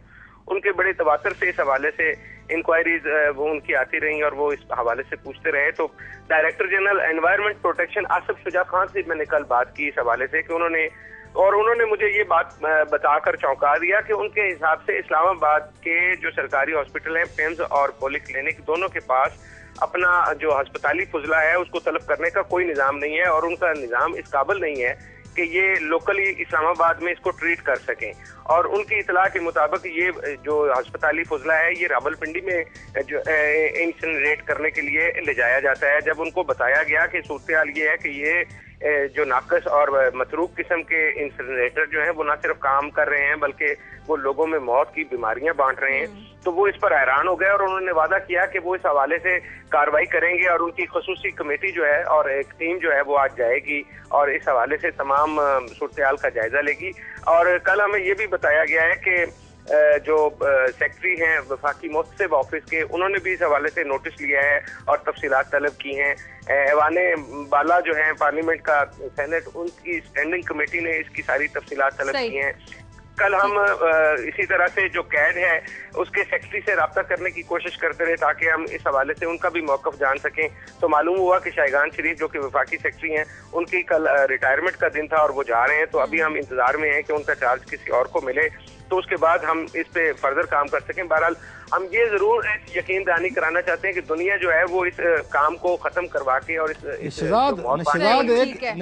उनके बड़े तवातर से इस हवाले से इंक्वायरीज वो उनकी आती रही और वो इस हवाले से पूछते रहे। तो director general environment protection Asif Shuja Khan से मैंने कल बात की इस हवाले से कि उन्होंने मुझे ये बात बताकर चौंका दिया कि उनके हिसाब से इस्लामाबाद के जो सरकारी हॉस्पिटल हैं, पेम्स और पोली क्लिनिक, दोनों के पास अपना जो अस्पताली फुजला है उसको तलब करने का कोई निज़ाम नहीं है और उनका निज़ाम इस काबिल नहीं है कि ये लोकली इस्लामाबाद में इसको ट्रीट कर सकें। और उनकी इतला के मुताबिक ये जो अस्पताली फुजला है ये रावलपिंडी में जो इंसिनरेट करने के लिए ले जाया जाता है। जब उनको बताया गया कि सूरत हाल ये है कि ये जो नाकस और मतरूक किस्म के इंसिनरेटर जो हैं वो ना सिर्फ काम कर रहे हैं बल्कि वो लोगों में मौत की बीमारियां बांट रहे हैं, तो वो इस पर हैरान हो गए और उन्होंने वादा किया कि वो इस हवाले से कार्रवाई करेंगे और उनकी खसूसी कमेटी जो है और एक टीम जो है वो आज जाएगी और इस हवाले से तमाम सूरत हाल का जायजा लेगी। और कल हमें ये भी बताया गया है कि जो सेक्रेटरी हैं वफाकी मुहतसिब ऑफिस के, उन्होंने भी इस हवाले से नोटिस लिया है और तफसीलात तलब की हैं। ऐवाने बाला जो है पार्लियामेंट का सेनेट, उनकी स्टैंडिंग कमेटी ने इसकी सारी तफसीलात तलब की हैं। कल हम इसी तरह से जो कैद है उसके सेक्रेटरी से रब्ता करने की कोशिश करते रहे ताकि हम इस हवाले से उनका भी मौक़िफ़ जान सकें। तो मालूम हुआ कि शाहजहान शरीफ जो कि वफाकी सेक्रेटरी हैं, उनकी कल रिटायरमेंट का दिन था और वो जा रहे हैं। तो अभी हम इंतजार में हैं कि उनका चार्ज किसी और को मिले तो उसके बाद हम इस पे फर्दर काम कर सकें। बहरहाल हम ये जरूर यकीन दहानी कराना चाहते हैं कि दुनिया जो है वो इस काम को खत्म करवा के और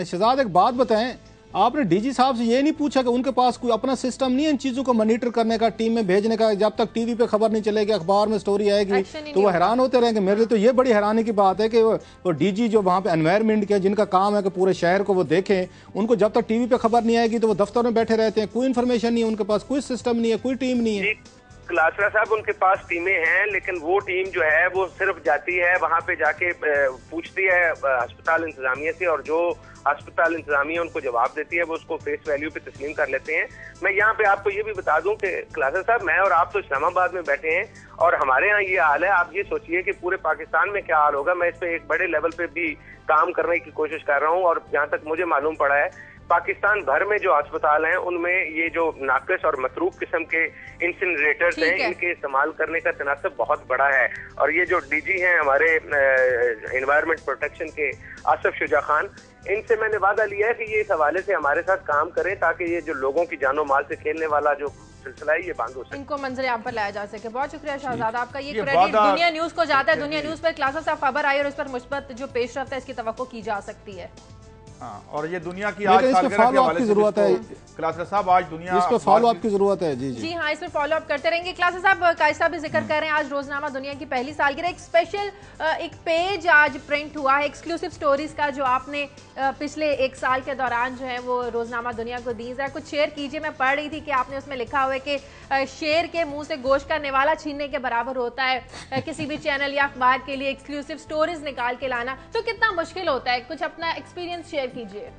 शहजाद एक बात बताएं, आपने DG साहब से ये नहीं पूछा कि उनके पास कोई अपना सिस्टम नहीं है इन चीजों को मॉनिटर करने का, टीम में भेजने का? जब तक टीवी पे खबर नहीं चलेगी, अखबार में स्टोरी आएगी तो वो हैरान होते रहेंगे। मेरे लिए तो ये बड़ी हैरानी की बात है कि वो DG जो वहाँ पे एनवायरमेंट के जिनका काम है कि पूरे शहर को वो देखें, उनको जब तक टीवी पे खबर नहीं आएगी तो वो दफ्तर में बैठे रहते हैं। कोई इन्फॉर्मेशन नहीं है उनके पास, कोई सिस्टम नहीं है, कोई टीम नहीं है। क्लासरा साहब उनके पास टीमें हैं लेकिन वो टीम जो है वो सिर्फ जाती है वहाँ पे जाके पूछती है अस्पताल इंतजामिया से और जो अस्पताल इंतजामिया उनको जवाब देती है वो उसको फेस वैल्यू पे तस्लीम कर लेते हैं। मैं यहाँ पे आपको ये भी बता दूं कि क्लासरा साहब, मैं और आप तो इस्लामाबाद में बैठे हैं और हमारे यहाँ ये हाल है। आप ये सोचिए कि पूरे पाकिस्तान में क्या हाल होगा। मैं इस पे एक बड़े लेवल पे भी काम करने की कोशिश कर रहा हूँ और जहाँ तक मुझे मालूम पड़ा है पाकिस्तान भर में जो अस्पताल हैं उनमें ये जो नाकस और मतरूक किस्म के इंसिनरेटर्स हैं इनके इस्तेमाल करने का तनासब बहुत बड़ा है। और ये जो DG हैं हमारे एनवायरमेंट प्रोटेक्शन के आसिफ शुजा खान, इनसे मैंने वादा लिया है कि ये इस हवाले से हमारे साथ काम करें ताकि ये जो लोगों की जानो माल से खेलने वाला जो सिलसिला है ये बंद हो सके, इनको मंजर आम पर लाया जा सके। बहुत शुक्रिया शहजाद आपका। ये क्रेडिट दुनिया न्यूज को जाता है। दुनिया न्यूज पर क्लासा साहब खबर आई और उस पर मुस्बत जो पेशरफ्त है इसकी तवक्को की जा सकती है। और ये दुनिया की आज सालगिरह के हवाले से जरूरत है क्लासरा साहब, आज दुनिया इस पे फॉलो अप की जरूरत है। जी हाँ, इस पर फॉलो अप करते रहेंगे। क्लासरा साहब कायसा भी जिक्र कर रहे हैं, आज रोजनामा दुनिया की पहली सालगिरह, एक स्पेशल एक पेज आज प्रिंट हुआ है एक्सक्लूसिव स्टोरीज का जो आपने पिछले एक साल के दौरान जो है वो रोजनामा दुनिया को दी। जरा कुछ शेयर कीजिए। मैं पढ़ रही थी कि आपने उसमें लिखा हुआ है कि शेर के मुंह से गोश्त का निवाला छीनने के बराबर होता है किसी भी चैनल या अखबार के लिए एक्सक्लूसिव स्टोरीज निकाल के लाना। तो कितना मुश्किल होता है? कुछ अपना एक्सपीरियंस शेयर कीजिए।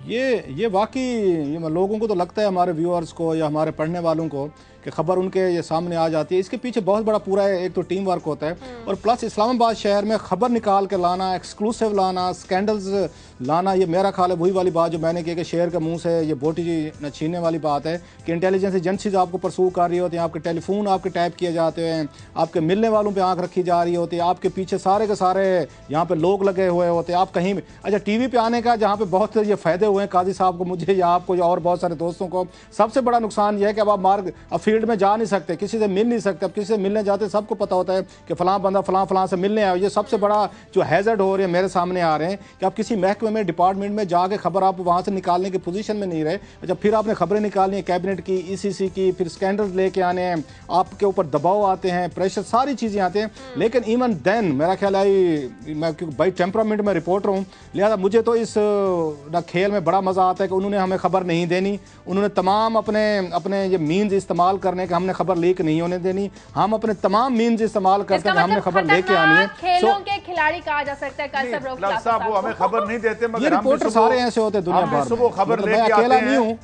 ये वाकई लोगों को तो लगता है, हमारे व्यूअर्स को या हमारे पढ़ने वालों को, कि खबर उनके ये सामने आ जाती है। इसके पीछे बहुत बड़ा पूरा एक तो टीम वर्क होता है और प्लस इस्लामाबाद शहर में खबर निकाल के लाना, एक्सक्लूसिव लाना, स्कैंडल्स लाना, ये मेरा ख्याल है वही वाली बात जो मैंने की कि शेर के मुंह से ये बोटी न छीनने वाली बात है कि इंटेलिजेंस एजेंसीज आपको परसू कर रही होती हैं, आपके टेलीफोन आपके टैप किए जाते हैं, आपके मिलने वालों पे आंख रखी जा रही होती है, आपके पीछे सारे के सारे यहाँ पे लोग लगे हुए होते हैं। आप कहीं अच्छा टीवी पे आने का जहाँ पे बहुत ये फायदे हुए हैं काजी साहब को, मुझे या आपको या और बहुत सारे दोस्तों को, सबसे बड़ा नुकसान यह है कि अब आप फील्ड में जा नहीं सकते, किसी से मिल नहीं सकते। अब किसी से मिलने जाते सबको पता होता है कि फलां बंदा फलां से मिलने आया। ये सबसे बड़ा जो हैजर्ड हो रहे हैं मेरे सामने आ रहे हैं कि आप किसी महकमे में डिपार्टमेंट में जाके खबर आप वहाँ से निकालने की पोजीशन में नहीं रहे। अच्छा फिर आपने खबरें निकालनी है कैबिनेट की, ईसीसी की, फिर स्कैंडल्स लेके आने हैं, आपके ऊपर दबाव आते हैं, प्रेशर, सारी चीज़ें आते हैं। लेकिन इवन देन मेरा ख्याल है मैं क्योंकि बाई टेम्परामेंट में रिपोर्टर हूँ, लिहाजा मुझे तो इस ना खेल में बड़ा मज़ा आता है कि उन्होंने हमें खबर नहीं देनी, उन्होंने तमाम अपने ये मीन्स इस्तेमाल करने के, हमने खबर लीक नहीं होने देनी, हम अपने तमाम मीन्स इस्तेमाल करते हैं, हमने खबर लेके आनी है। खेलों के खिलाड़ी कहा जा सकता है साहब, वो हमें खबर नहीं देते, मगर ये रिपोर्टर सारे ऐसे होते हैं दुनिया भर में, सुबह खबर लेके अकेला आते नहीं हूँ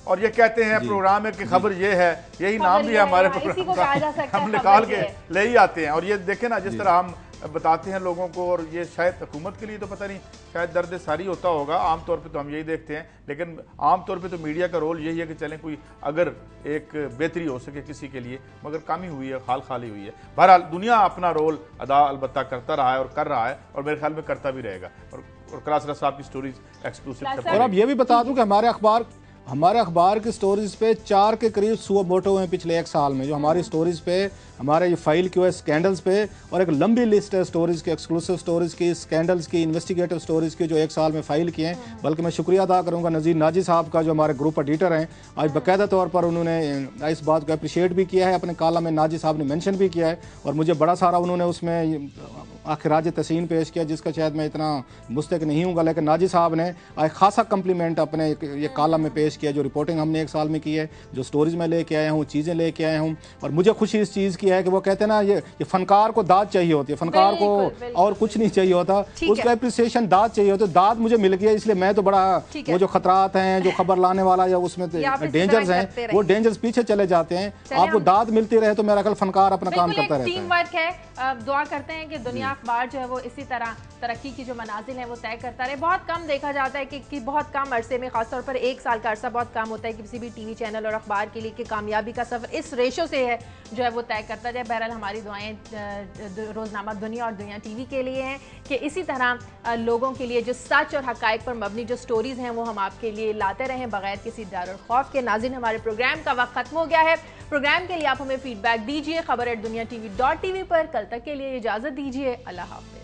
और ये कहते हैं प्रोग्राम है कि खबर ये है, यही नाम भी है हमारे प्रोग्राम का, हम निकाल के ले ही आते हैं। और ये देखें ना जिस तरह हम बताते हैं लोगों को, और ये शायद हुकूमत के लिए तो पता नहीं, शायद दर्द सारी होता होगा, आमतौर पे तो हम यही देखते हैं, लेकिन आमतौर पे तो मीडिया का रोल यही है कि चलें कोई अगर एक बेहतरी हो सके किसी के लिए, मगर कमी हुई है, खाली हुई है। बहरहाल दुनिया अपना रोल अदा अलबत्ता करता रहा है और कर रहा है और मेरे ख्याल में करता भी रहेगा। और क्लास साहब की स्टोरीज एक्सक्लूसिव। और अब ये भी बता दूं कि हमारे अखबार की स्टोरीज पे 4 के करीब सुओ मोटो हुए पिछले 1 साल में, जो हमारी स्टोरीज पे हमारे ये फाइल की हुए स्कैंडल्स पे, और एक लंबी लिस्ट है स्टोरीज की, एक्सक्लूसिव स्टोरीज की, स्कैंडल्स की, इन्वेस्टिगेटिव स्टोरीज की, जो 1 साल में फाइल किए हैं। बल्कि मैं शुक्रिया अदा करूंगा नज़ीर नाजी साहब का, जो हमारे ग्रुप एडिटर हैं, आज बाकायदा तौर पर उन्होंने इस बात को अप्रिशिएट भी किया है, अपने कालम में नाजी साहब ने मेंशन भी किया है, और मुझे बड़ा सारा उन्होंने उसमें आखिराज तहसीन पेश किया, जिसका शायद मैं इतना मुस्तक नहीं हूँगा, लेकिन नाजी साहब ने आज खासा कम्प्लीमेंट अपने ये कालम में पेश किया, जो रिपोर्टिंग हमने 1 साल में की है, जो स्टोरीज में लेके आया हूँ, चीज़ें लेके आया हूँ। और मुझे खुशी इस चीज़ की है कि वो कहते हैं ना, ये फनकार को दाद चाहिए होती है, फनकार को और कुछ नहीं चाहिए होता, उसका एप्रिसिएशन दाद चाहिए होता है। दाद मुझे मिल गया, इसलिए मैं तो बड़ा, वो जो खतरात हैं, जो खबर लाने वाला या उसमें डेंजर्स हैं, वो डेंजर्स पीछे चले जाते हैं। आपको दाद मिलती रहे तो मेरा ख्याल फनकार अपना काम करता रहता है। टीम वर्क है, दुआ करते हैं कि दुनिया अखबार जो है वो इसी तरह तरक्की की जो मनाजिल है वो तय करता रहे। बहुत कम देखा जाता है कि बहुत कम अरसे में, खासतौर पर 1 साल का अरसा बहुत कम होता है किसी भी टीवी चैनल और अखबार के लिए कि कामयाबी का सफर इस रेशो से है जो है वो तय करता जाए। बहरहाल हमारी दुआएं रोज़नामा दुनिया और दुनिया टीवी के लिए हैं कि इसी तरह लोगों के लिए जो सच और हकायक पर मबनी जो स्टोरीज़ हैं वो हम आपके लिए लाते रहें बगैर किसी डर और खौफ के। नाज़रीन, हमारे प्रोग्राम का वक्त खत्म हो गया है। प्रोग्राम के लिए आप हमें फीडबैक दीजिए खबर@duniatv.tv पर। कल तक के लिए इजाज़त दीजिए। अल्लाह हाफ़िज़।